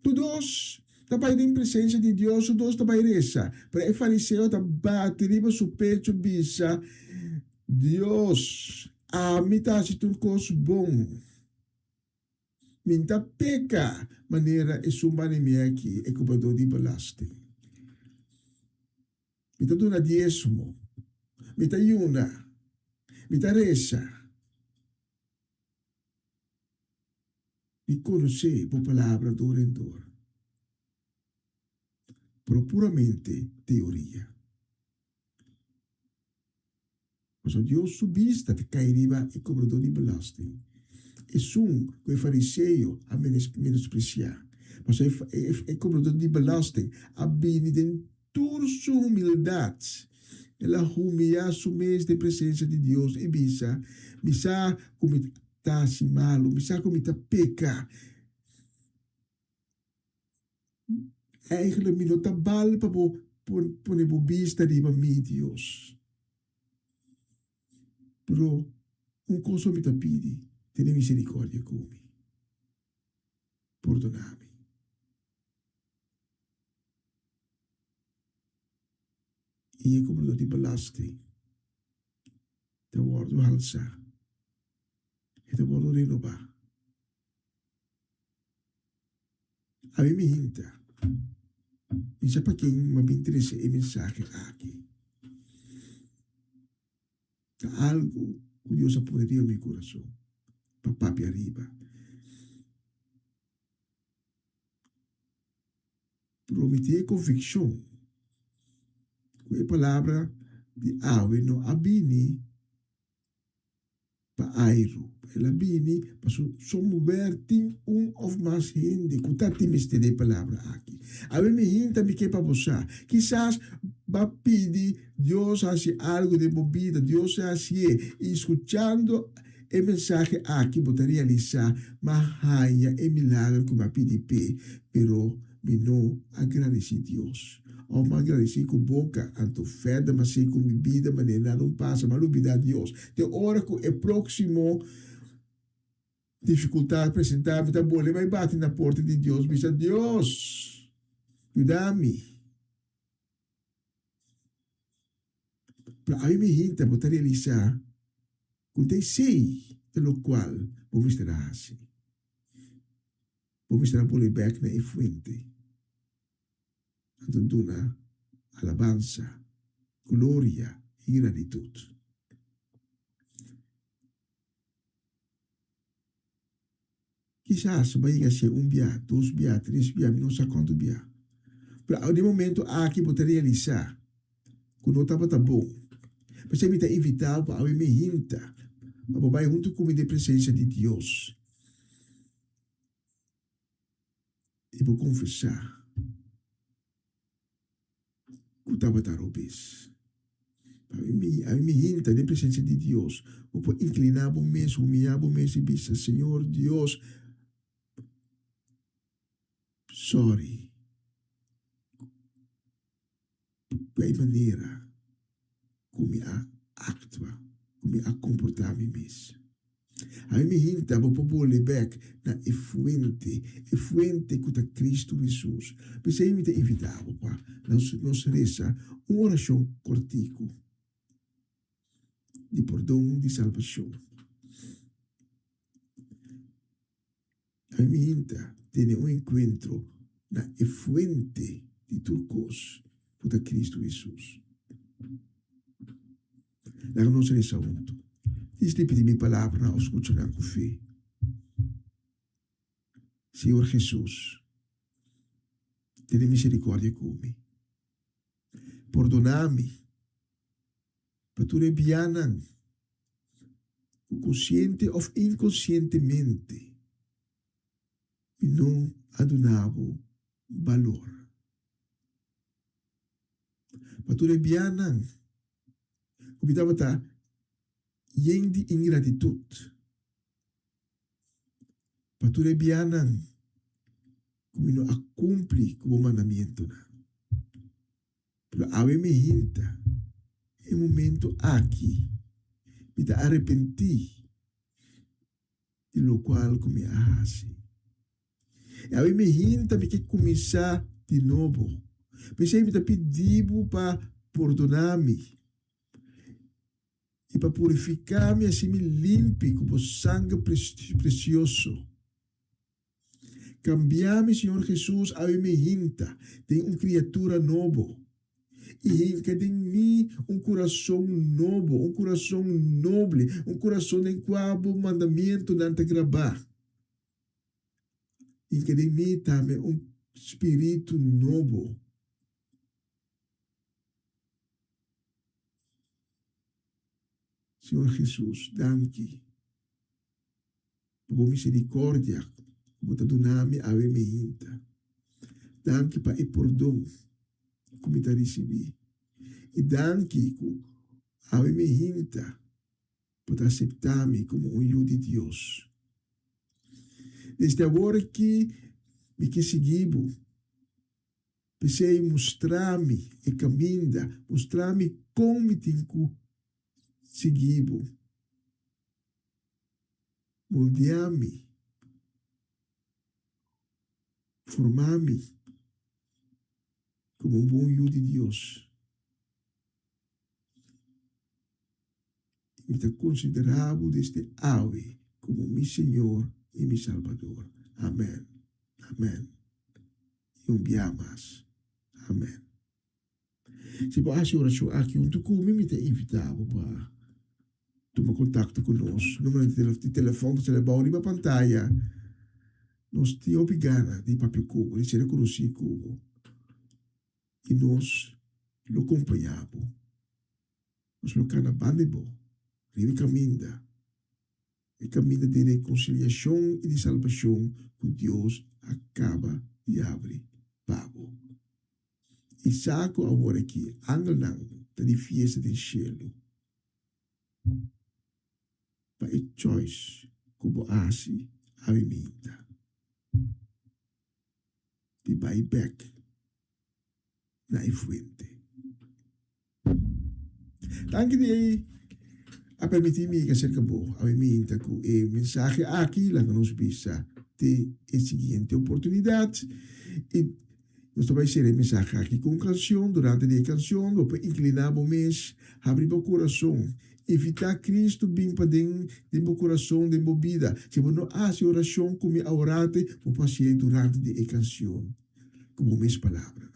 Todos trabalham em presença de Deus, todos trabalham essa. Para o fariseu trabalha riba su pecho bisa. Deus, a mitad se turcos bom. Minta peca maneira é sumane aqui, é cobrador de belasting. Mita duna diezmo, mita yuna, mita resa. Mi conosce por palavra dor em dor. Pero puramente teoria. Mas Deus subista te cairiva e cobrador de belasting. E que o fariseu a menospreciar. Mas é cobrador de belasting a bini den toda sua humildade, ela humilha su mês de presença de Deus e bisa como está se malo, bisa como está peca. Eigenlijk não está bal para poner vista de mim Deus. Pero coisa me está pedi, tem misericórdia comigo. Perdona-me. E é como de belasting. Te wordt halsa. E te wordt renovar. A mim me hinta. E já para quem me interessa é mensagem aqui. Algo que Deus poderia no meu coração. Papá para arriba. Prometer convicção. A palavra de ave no abini pa airo. Ela abini pa somoverting of mais gente. Kutati miste de palavra aqui. Ave me hinta me que pa bosa. Quizás va pedir Deus hace algo de movida. Deus hace escuchando el mensaje aqui para realizar mahaya e milagre como a pedir pero me não agradeci Deus. Ou me agradeci com boca, anto fé, mas sei com bebida, mas não passa, mas olvidar Deus. De hora que é próximo dificuldade apresentável, tá bom, ele vai bater na porta de Deus, diz Deus, cuida-me. Para aí me hinta, para realizar, quando eu sei, pelo qual vou mostrar assim. Vou mostrar por back na fuente. Então, duna alabanza, glória e gratitude. Quizás vai ser dia, 2 dias, 3 dias, não sei quanto dia. Para no momento aqui poder realizar, quando não estava bom, você me está invitado para me hinta, para vai junto comigo de presença de Deus. E vou confessar. Kutabatarobis. A mim me hinta de presença de Deus. Eu vou inclinar o mês, humilhar o mês e dizer, Senhor Deus, sorry. De maneira como a actua, como a comportar-me mesmo. Aí me hinta, vou pôr back na fuente que está Cristo Jesus. Mas aí me te invitava, pá, nós reza uma oração cortico de perdão, de salvação. Aí me hinta, tem encontro na fuente de turcos que está Cristo Jesus. Lá nós reza junto. Diz repetir minha palavra na escuta com fé. Senhor Jesus, tenha misericórdia comigo. Perdona-me para tu rebianan, consciente ou inconscientemente, e não adonavo valor. Para tu rebianan, como estava yen de ingratitude. Para tu rebianan, como não cumpre com o mandamento. Pero ave me hinta, em momento aqui, me te arrepenti, de lo qual como me hace. E ave me hinta, me que começar de novo. Pensei me te pedido para perdonar-me. E para purificar-me, assim me limpe com o sangue precioso. Cambiar-me, Senhor Jesus, a me hinta, tem uma criatura nova. E que tem em mim coração novo, coração nobre, coração em qual o mandamento não te gravar. E que tem em mim também espírito novo. Senhor Jesus, danke por misericórdia, por te donar-me a me hinta. Danke para o perdão que me recebi. E danke a me hinta por aceitar-me como filho de Deus. Desde agora que me que seguibo, pensei mostrar-me e caminhar, mostrar-me como me tenho seguibo, moldear-me, formar-me como um bom filho de Deus. Me te consideravo desde ave como meu Senhor e meu Salvador. Amém. Amém. E dia mais. Amém. Se você oração aqui, me te invitava para tomar contato conosco. Número de telefone que você leva ali na pantalla. Nós te obrigamos de papel cubo, de ser conhecido. E nós lo acompanhamos. Nós lo canabamos. Ele caminha. E caminha de reconciliação e de salvação que Deus acaba de abrir. Pago. E saco agora aqui, angel não, da de fiesta do cielo. Para a choice, como assim, a minha. De buyback na fuente. Danke de a permitir-me que acerca bo a minha com o mensagem aqui lá que nos bisa de a seguinte oportunidade e nós vamos ser a mensagem aqui com canção durante a canção depois inclinar o mês abrir o coração evitar Cristo bem para dentro de meu coração de minha vida se você não faz oração como a orate vou passar durante a canção como minhas palavras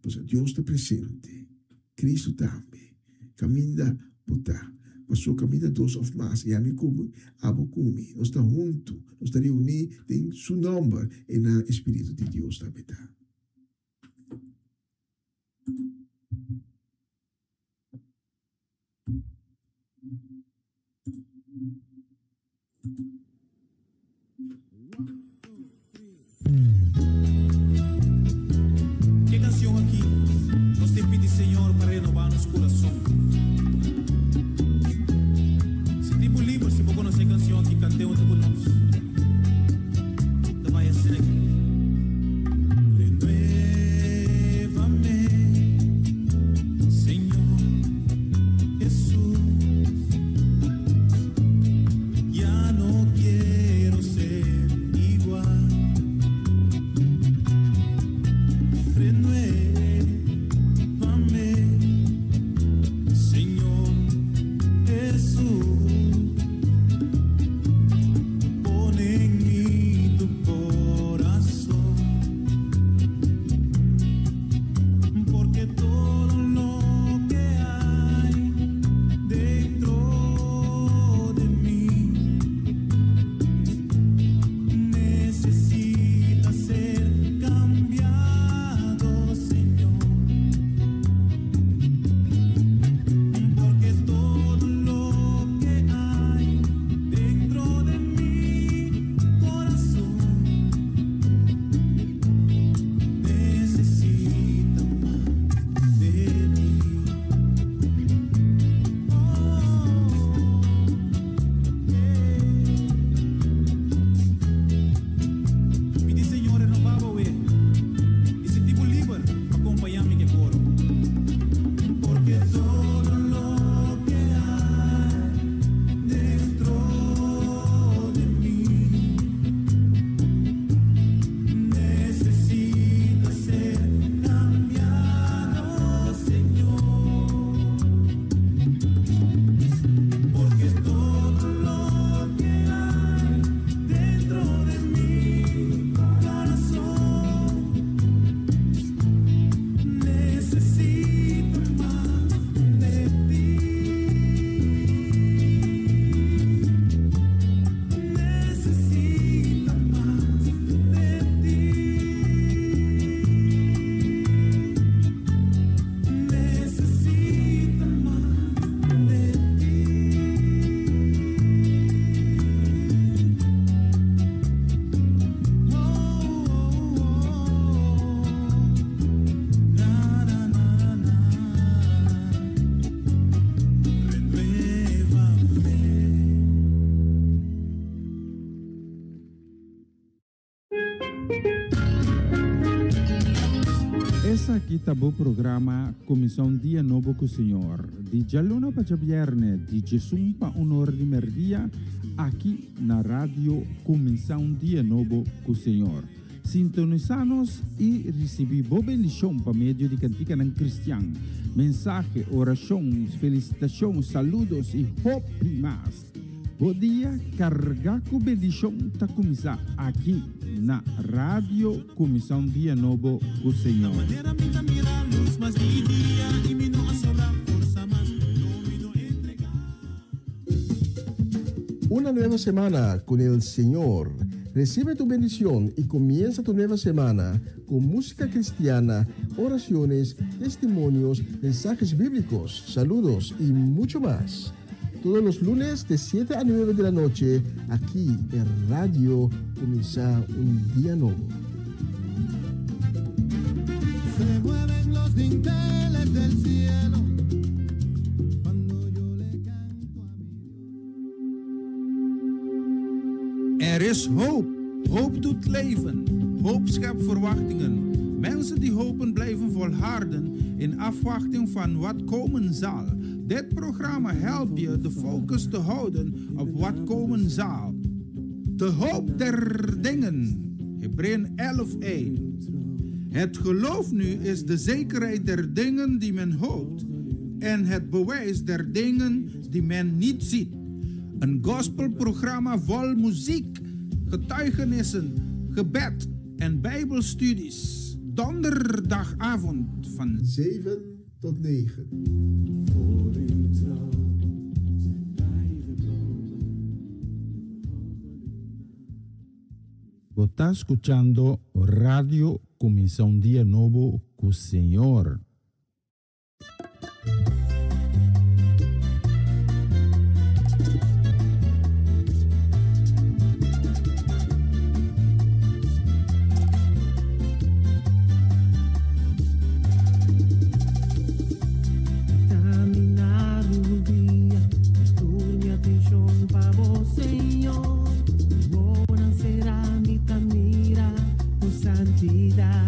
pois Deus está presente Cristo também caminha botar passou caminha dos of mais e a mim como abocumi nós está junto nós está reunidos em seu nome e na Espírito de Deus também está. Que canção aqui nós te pedimos Senhor para renovar nosso coração. Se tipo livre, se você conhece a canção aqui, cantemos com nós. Da vai assim aqui. Essa aqui tá o programa Comissão Dia Novo com o Senhor. De Jaluna para Viernes, de Jesumpa Honor de Merdia, aqui na rádio Comissão Dia Novo com o Senhor. Sintonizanos e recebi boa bendição para meio de cantica não cristã. Mensagem, orações, felicitações, saludos e hope mais. Bom dia, carregar com bendição tá começar aqui na rádio Comissão Dia Novo com o Senhor. Una nueva semana con el Señor. Recibe tu bendición y comienza tu nueva semana con música cristiana, oraciones, testimonios, mensajes bíblicos, saludos y mucho más. Todos los lunes de 7 a 9 de la noche, aquí en Radio Comienza un Día Nuevo. Se mueven los dinteles del cielo cuando yo le canto a mi Dios. Er is hoop. Hoop doet leven. Hoop schept verwachtingen. Mensen die hopen blijven volharden in afwachting van wat komen zal. Dit programma helpt je de focus te houden op wat komen zal. De hoop der dingen. Hebreeën 11:1. Het geloof nu is de zekerheid der dingen die men hoopt en het bewijs der dingen die men niet ziet. Een gospelprogramma vol muziek, getuigenissen, gebed en bijbelstudies. Donderdagavond van 7 tot 9. Você está escuchando Radio Comissão Dia Novo com o Senhor. Santidad.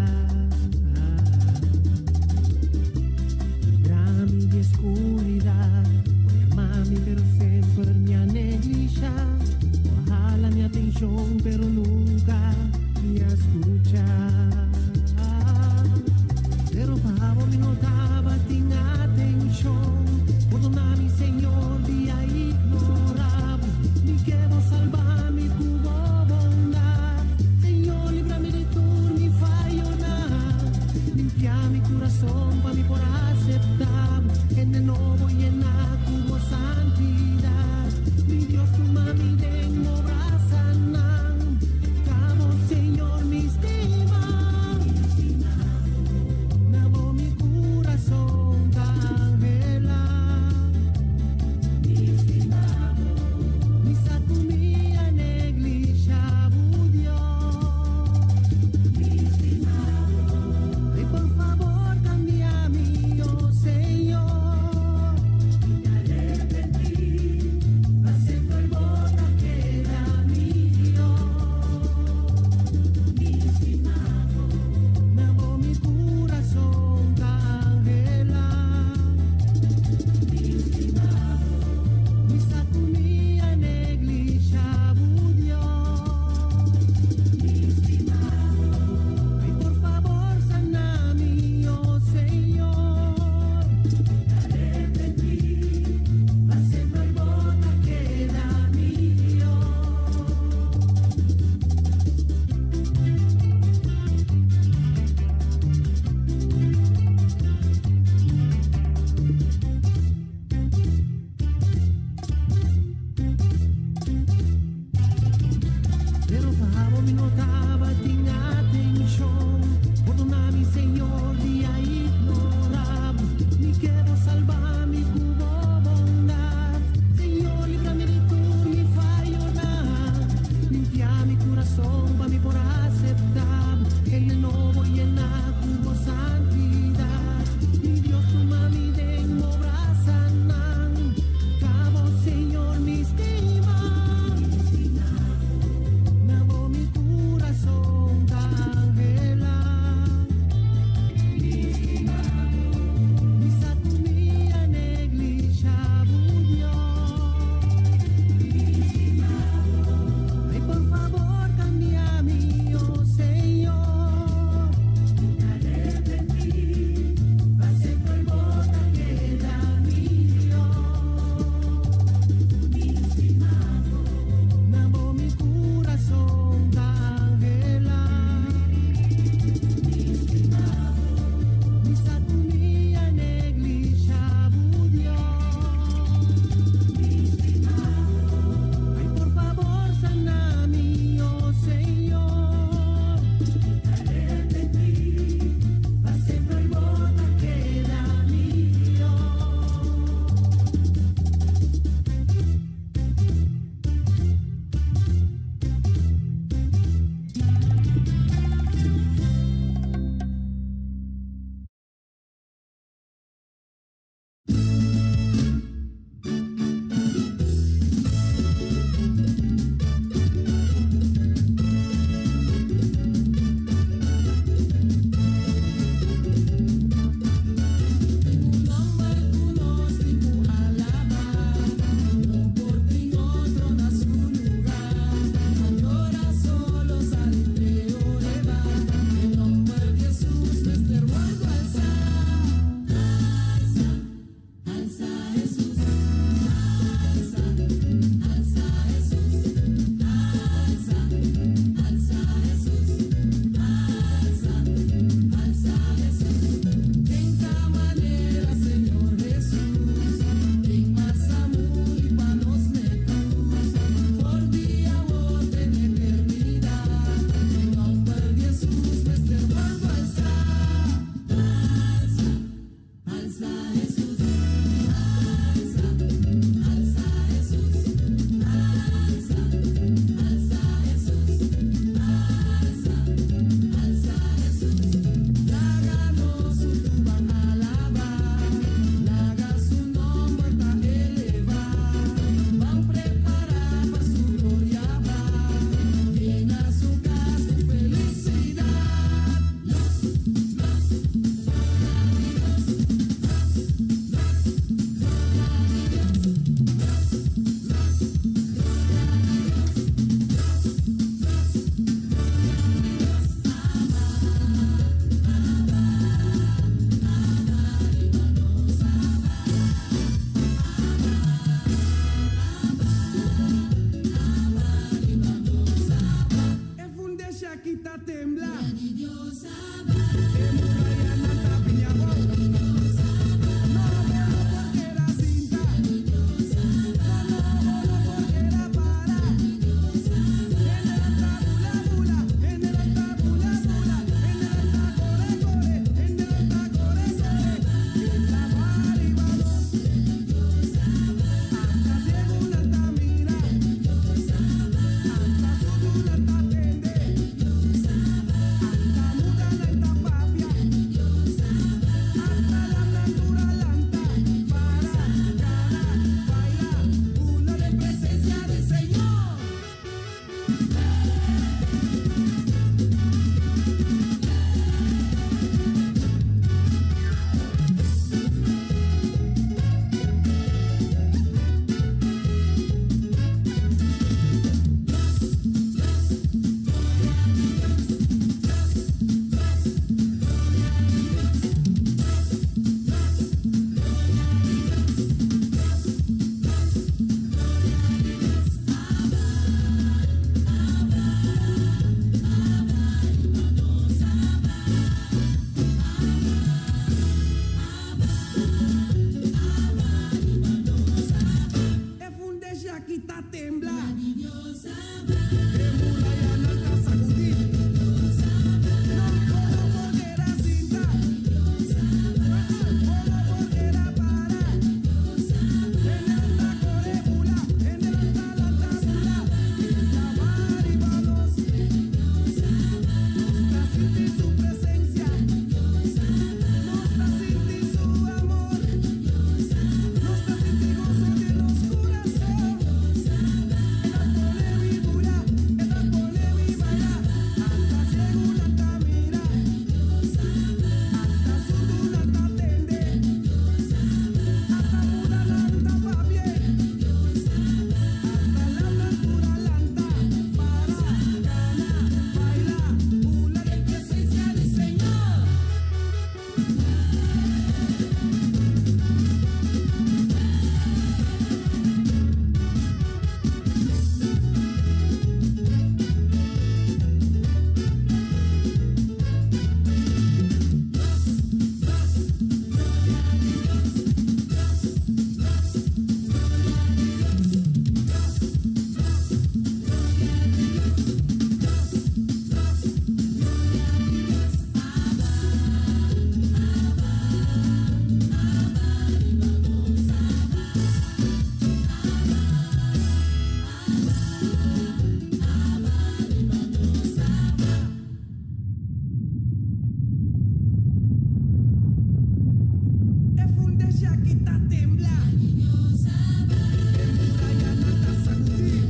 Shakita tembla. Emuraya nanta piñabo. No veo porque era cinta. No porque era para. En el alta bula bula. En el alta bula bula. En el alta core core. En el alta core core. En la maribalos. Hasta según alta mira. Hasta subun alta tende. Hasta mudan alta papia. Hasta la natural anta. Para, cana, baila. Una de presencia del Señor. Efunde Shakita tembla. Emuraya nanta sacudir. No puedo porque era cinta. Puedo porque era para. En el alta core bula. En el alta lanta bula. En la maribalos. Nos sinti su presencia. Nos sinti su amor. Nos sinti gozo de los corazones. Eda pone mi bula. Eda pone mi baila. Hasta según alta mira. Hasta subun alta tende. Hasta muda alta papie. Hasta la natural anta. Para, cana, baila. Una de presencia del Señor. Efunde Shakita tembla. Emuraya nanta sacudir.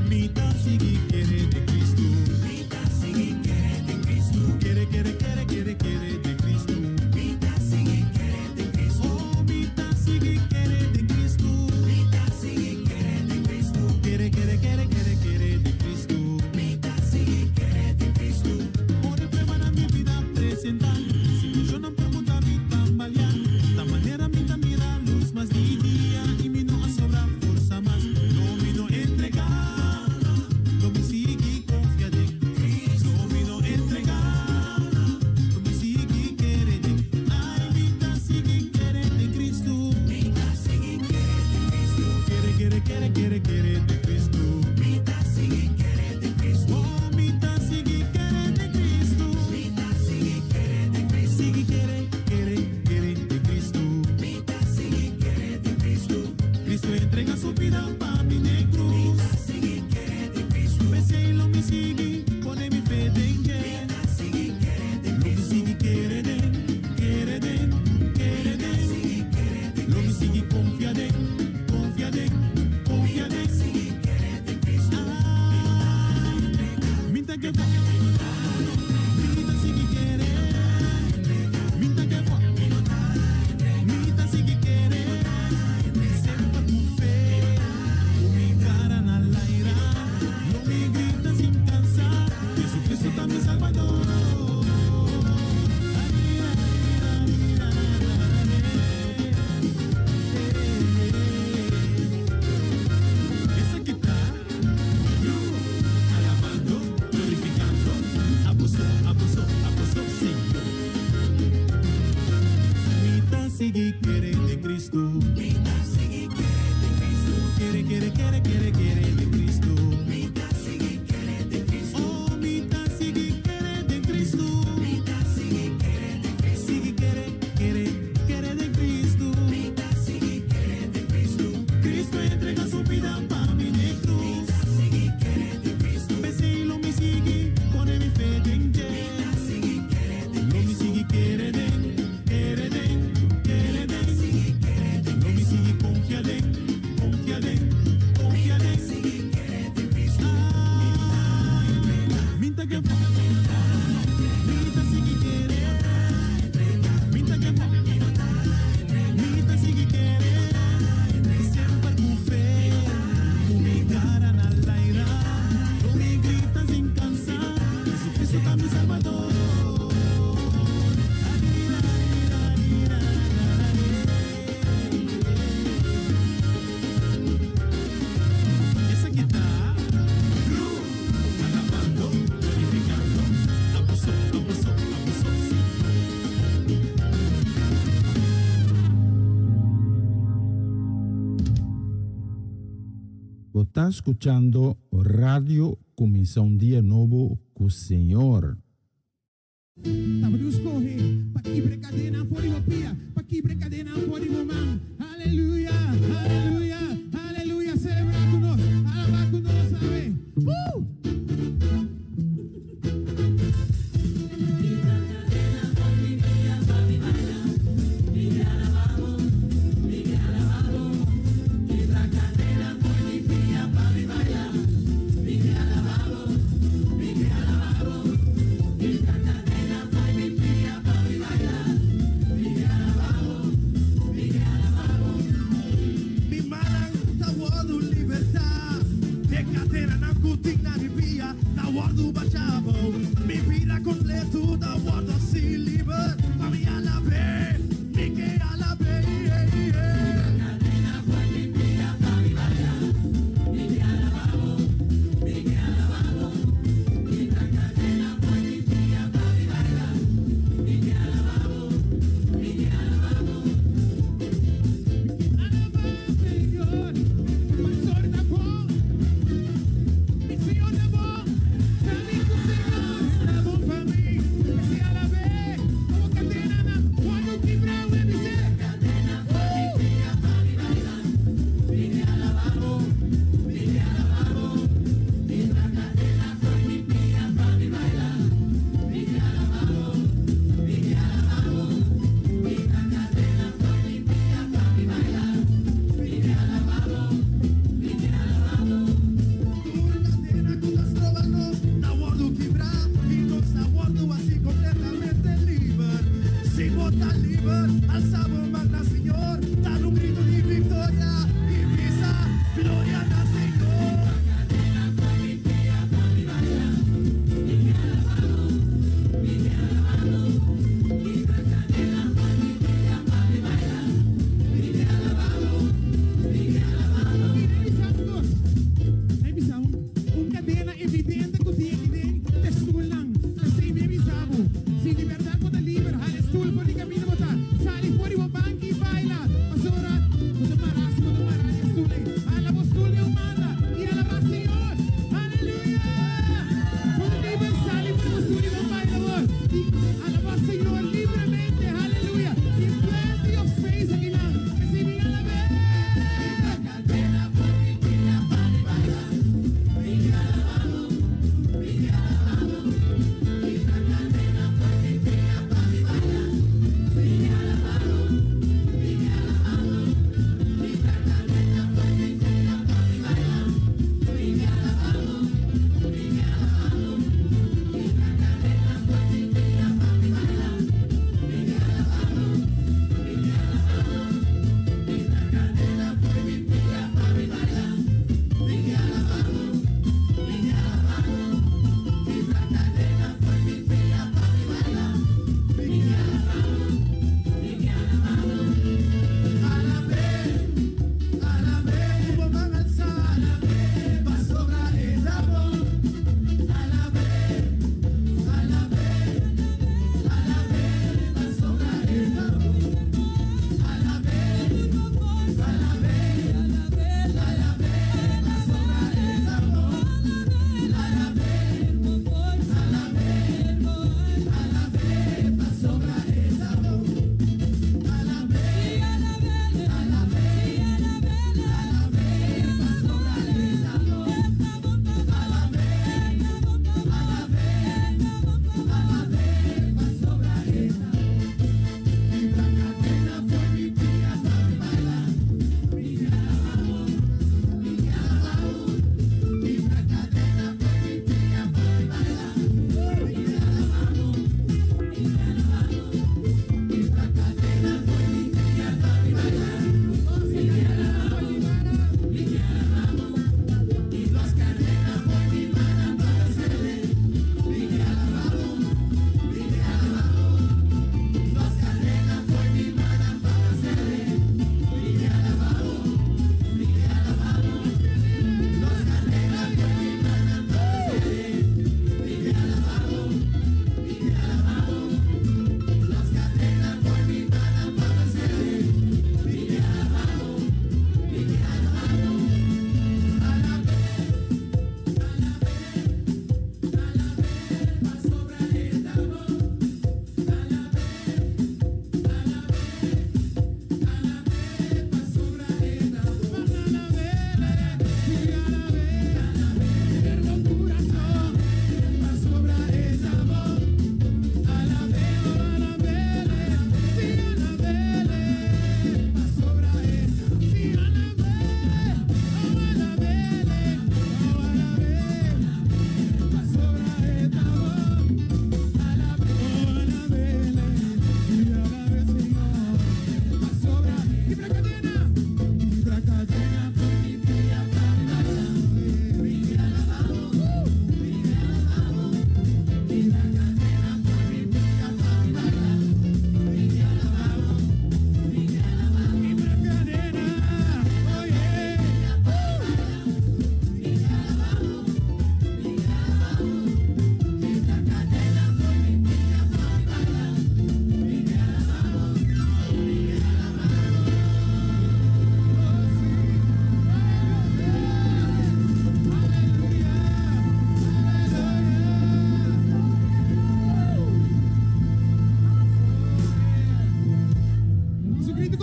Mita sigue quiere de Cristo. Mita sigue quiere de Cristo. Quiere de Cristo. Mita sigue quiere de Cristo. Oh, Mita sigue quiere de Cristo. Mita sigue quiere de Cristo. Quiere de Cristo. Mita sigue quiere de Cristo. Por el problema de mi vida presentar. Si yo no puedo dar mi tambalear. De manera Mita mira luz más día y mi no sobra fuerza más. No me no entregar. No me sigue confiar en Cristo. No me no entregar. No me sigue querer de ay, Mita sigue querer de Cristo. Mita sigue querer de Cristo. Quiere de Cristo. Mita sigue querer de Cristo. Oh, Mita sigue querer de Cristo. Mita sigue querer de Cristo. sigue quiere de Cristo. Mita sigue quiere de Cristo. Quiere de Cristo. Mita sigue quiere de Cristo. Oh, mita sigue quiere de Cristo. Mita sigue quiere de Cristo. Sigue quiere de Cristo. Mita sigue quiere de Cristo. Cristo entrega su vida para mi negro. Mita sigue quiere de Cristo. Pensé y lo me sigue, pone mi fe en Él. Mita sigue quiere de Cristo. Lo me sigue quiere de lo me sigue confía de sigue quiere de Cristo. Minta que fa, minta sigue quiere, minta que fa, minta sigue quiere, sempre con fe, me cara na laira, no me grita sin cansar, Jesucristo está mi Salvador. Esa guitarra, alabando, glorificando, abusó. Você está escuchando Radio Comissão Dia Novo com o Senhor. Tabadus corre, paquibre cadena fori mopia, paquibre cadena fori momang. Aleluia, aleluia, aleluia, celebra con nos, alaba con nos, sabe. Mi malang tawadu libertad, de cadena na kuting na vivia, tawadu bachavo, mi vida completo, tawadu si liber, pa mi alabe, mi que alabe.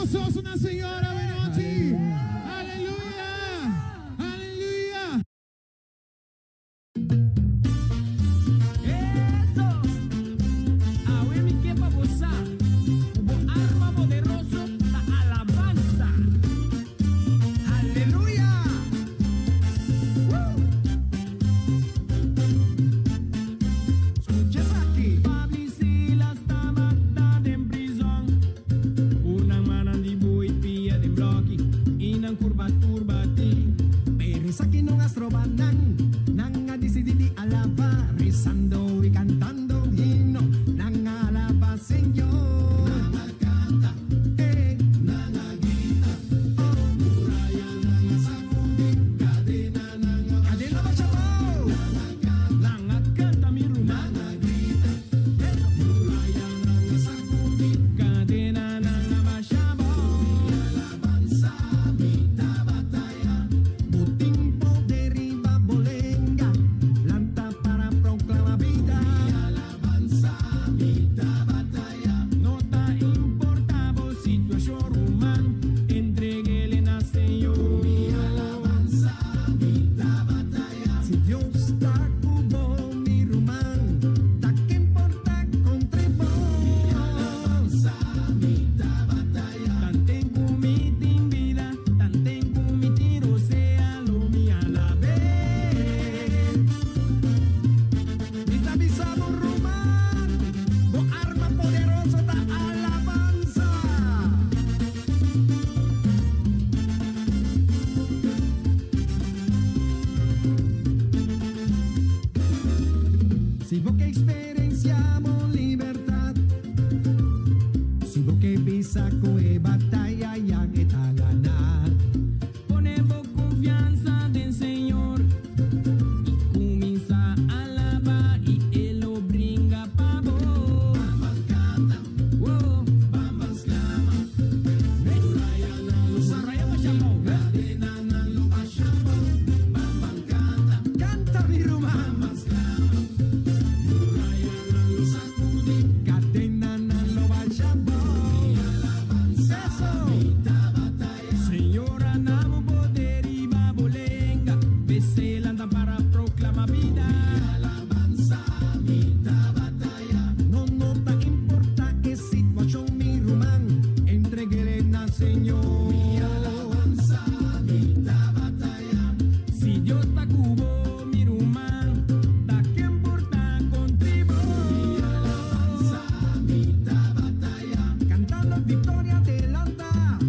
gozoso na Senhora, Benotti. Aleluia. Aleluia. Eso. Ahora mi que pa gozar. Hubo arma poderoso la alabanza. Aleluya. Escuches aquí. Pablo y Silas estaban en prisión. Una mana di bui pia di blocchi. In un curvatura ti. Pero esa que no has trobado nang ha decidido di alabar, rezando y cantando himno, nang alaba Señor. Nang canta, nang grita, oh, muralla nang sacudi, cadena bachamo, nang canta mi rumba, nang grita, muralla nang sacudi, cadena nang bachamo, mi alabanza, mitad batalla, botín poder y babolenga, lanta para proclamar vida, mi alabanza, mitad batalla, no te importaba situación humana, entreguele na Señor, mi alabanza, mitad batalla, si Dios está cubo mi rumán, ta que importa contribuir, mi alabanza, mitad batalla, tan tengo mi vida, tan tengo mi tiro, sea lo mi alabé. Mita bisabo rumán, bo arma poderosa da alabanza. Si vos que experienciamos libertad, si vos que pisa coe batalla ya que está ganar, ponemos confianza en Señor y comienza a alabar y Él lo brinca pa' vos. Bambas canta, wow, bambas clama, muralla bachamo, cadena lo bachamo, bambas canta, canta mi rumán, bambas clama, muralla lo sacudi, cadena lo bachamo, mi alabanza, mitad batalla, Señora namo poder y babolenga, vesela anda para proclamar vida, mi alabanza, mitad batalla, no te importa qué situación mi rumán, entreguele na Señor, mi alabanza, mitad batalla, si Dios está cubo mi rumán, da que importa contribuir, mi alabanza, mitad batalla, cantando victoria delanta,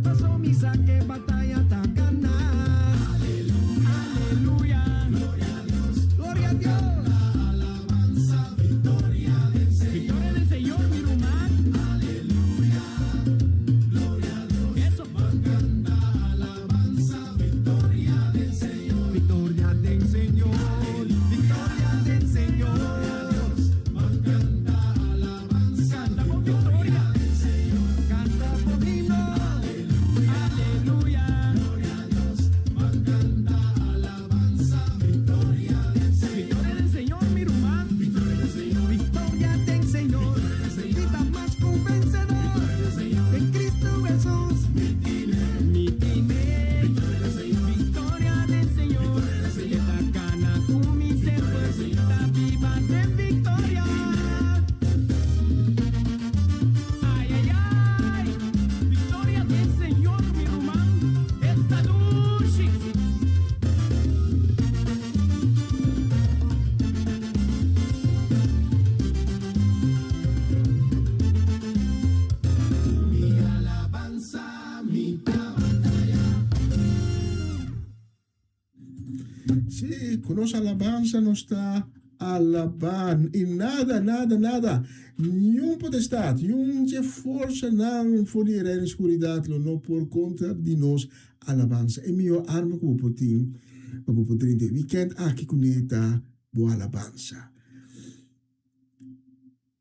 paso misa que batalla ta ganar, aleluya, aleluya, gloria a Dios, la alabanza, victoria del Señor, mi rumán, aleluya, gloria a Dios, eso, canta alabanza, victoria del Señor, victoria del Señor, victoria del Señor, canta alabanza, canta por victoria del Señor, canta por himno, aleluya, gloria a Dios, canta alabanza, victoria del Señor, mi rumán, victoria del Señor, vida más convencedor, de Cristo Jesús, mi time, victoria del Señor, esta gana con mi ser, esta viva de victoria. Ay, ay, ay, victoria del Señor, mi rumán, esta dulce. Mi alabanza, mi batalla. Sí, con nuestra alabanza nos está alabando y nada, ni un potestad, ni un de fuerza, nan fuera en oscuridad, lo no por contra de nos alabanza. E mio arma como potin, como potin de weekend aquí con esta boa alabanza.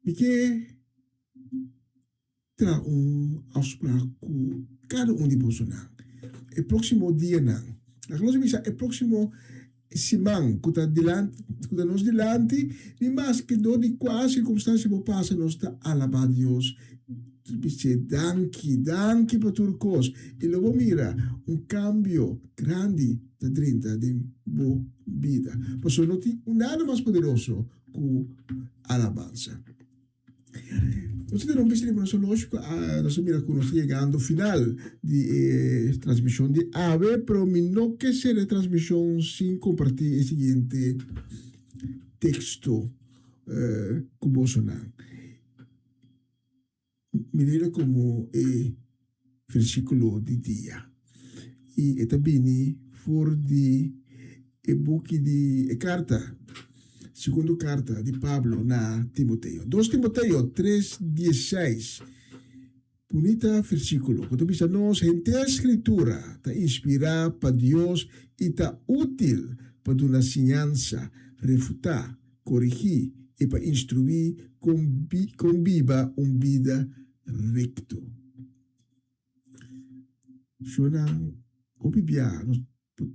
Porque tra afspraak com cada de Bolsonaro. El próximo dia não. A coisa bisa, el próximo simang, kuta nos dilante, ni mais que do de quase circunstância vou passar nos da alabar Deus, dice danki para turcos. E logo mira un cambio grande da dentro di bo vida. Posso non ti nada más poderoso que alabanza. Nosotros non vediamo lógico, nós mira que nós chegando ao final de transmissão de AVE, pero não que ser transmissão sem compartilhar o seguinte texto com Bolsonaro. Mira como é versículo de dia. E também for de book de carta. Segundo carta de Pablo na Timoteo. 2 Timoteo 3:16. Bonita versículo. Quando diz a nós, gente a escritura está inspirada para Deus e está útil para dar uma ensinança, refutar, corrigir e para instruir com viva uma vida recto. Suona o Biblia,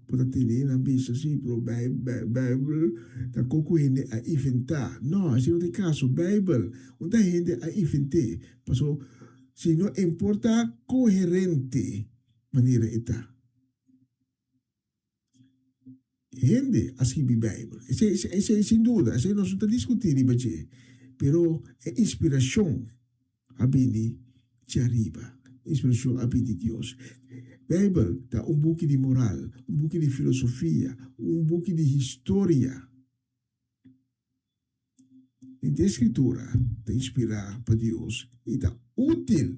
pode ter na bisa assim, pro Bible, da coco gente a inventar. Não, assim não tem caso. Bible, onde a gente a inventar. Passou, se não importa coerente maneira está. Gente a escrever Bible. Esse sem dúvida, esse não está discutindo, mas pero é inspiração a bini de arriba. Inspiração a bini de Deus. Bible está um pouco de moral, um pouco de filosofia, um pouco de história. E a escritura está inspirada para Deus e está útil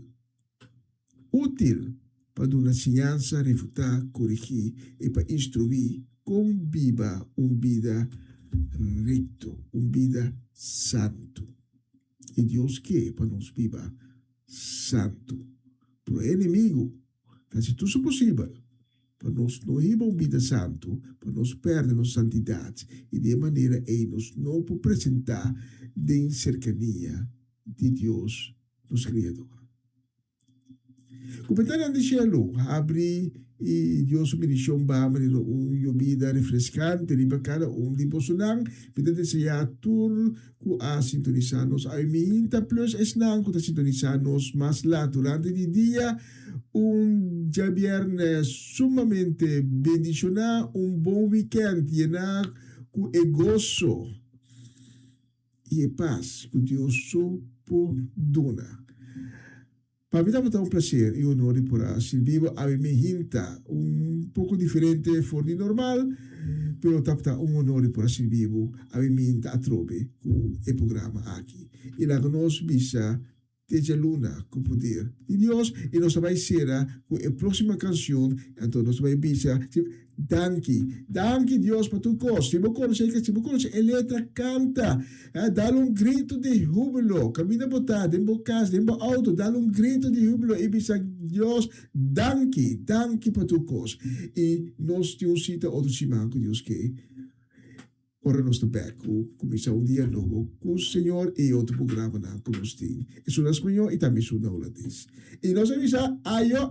para dar uma ensinança, refutar, corrigir e para instruir com viva uma vida recto, uma vida santo. E Deus quer para nós viva santo. Para o inimigo, se tudo é possível, para nós não ir uma vida santo, para nós perder nossa santidade, e de maneira aí nós não podemos apresentar de cercania de Deus, nosso Criador. Comentário de cielo, abre e Deus bendição ba maniro uma vida refrescante, riba cada de Bolsonaro, vida desejar tur ku a sintonizar-nos a minta plus esnang ku ta sintonizar-nos mas lá durante o dia dia viernes sumamente bendicionado, bom weekend llenar com gozo e paz que Deus só por donar. Para mim estava um prazer e honor por servir a minha hinta pouco diferente fora de normal, pero estava honor por servir a minha hinta a trobe com o programa aqui. E lá nós bisa desde luna com o poder de Deus e nós vai ser com a próxima canção, então nós vai bisa danke Deus para tu costa. Se você conhece a letra canta, dá grito de júbilo, camina botar, dentro casa, dentro auto, dá grito de júbilo e bisa Deus, danke para tu costa. E nós temos cita outro semana com Deus que ora nós estamos começar dia novo com o Senhor e outro programa na conosco. Isso é espanhol e também isso na holandês. E nós avisa, ayo.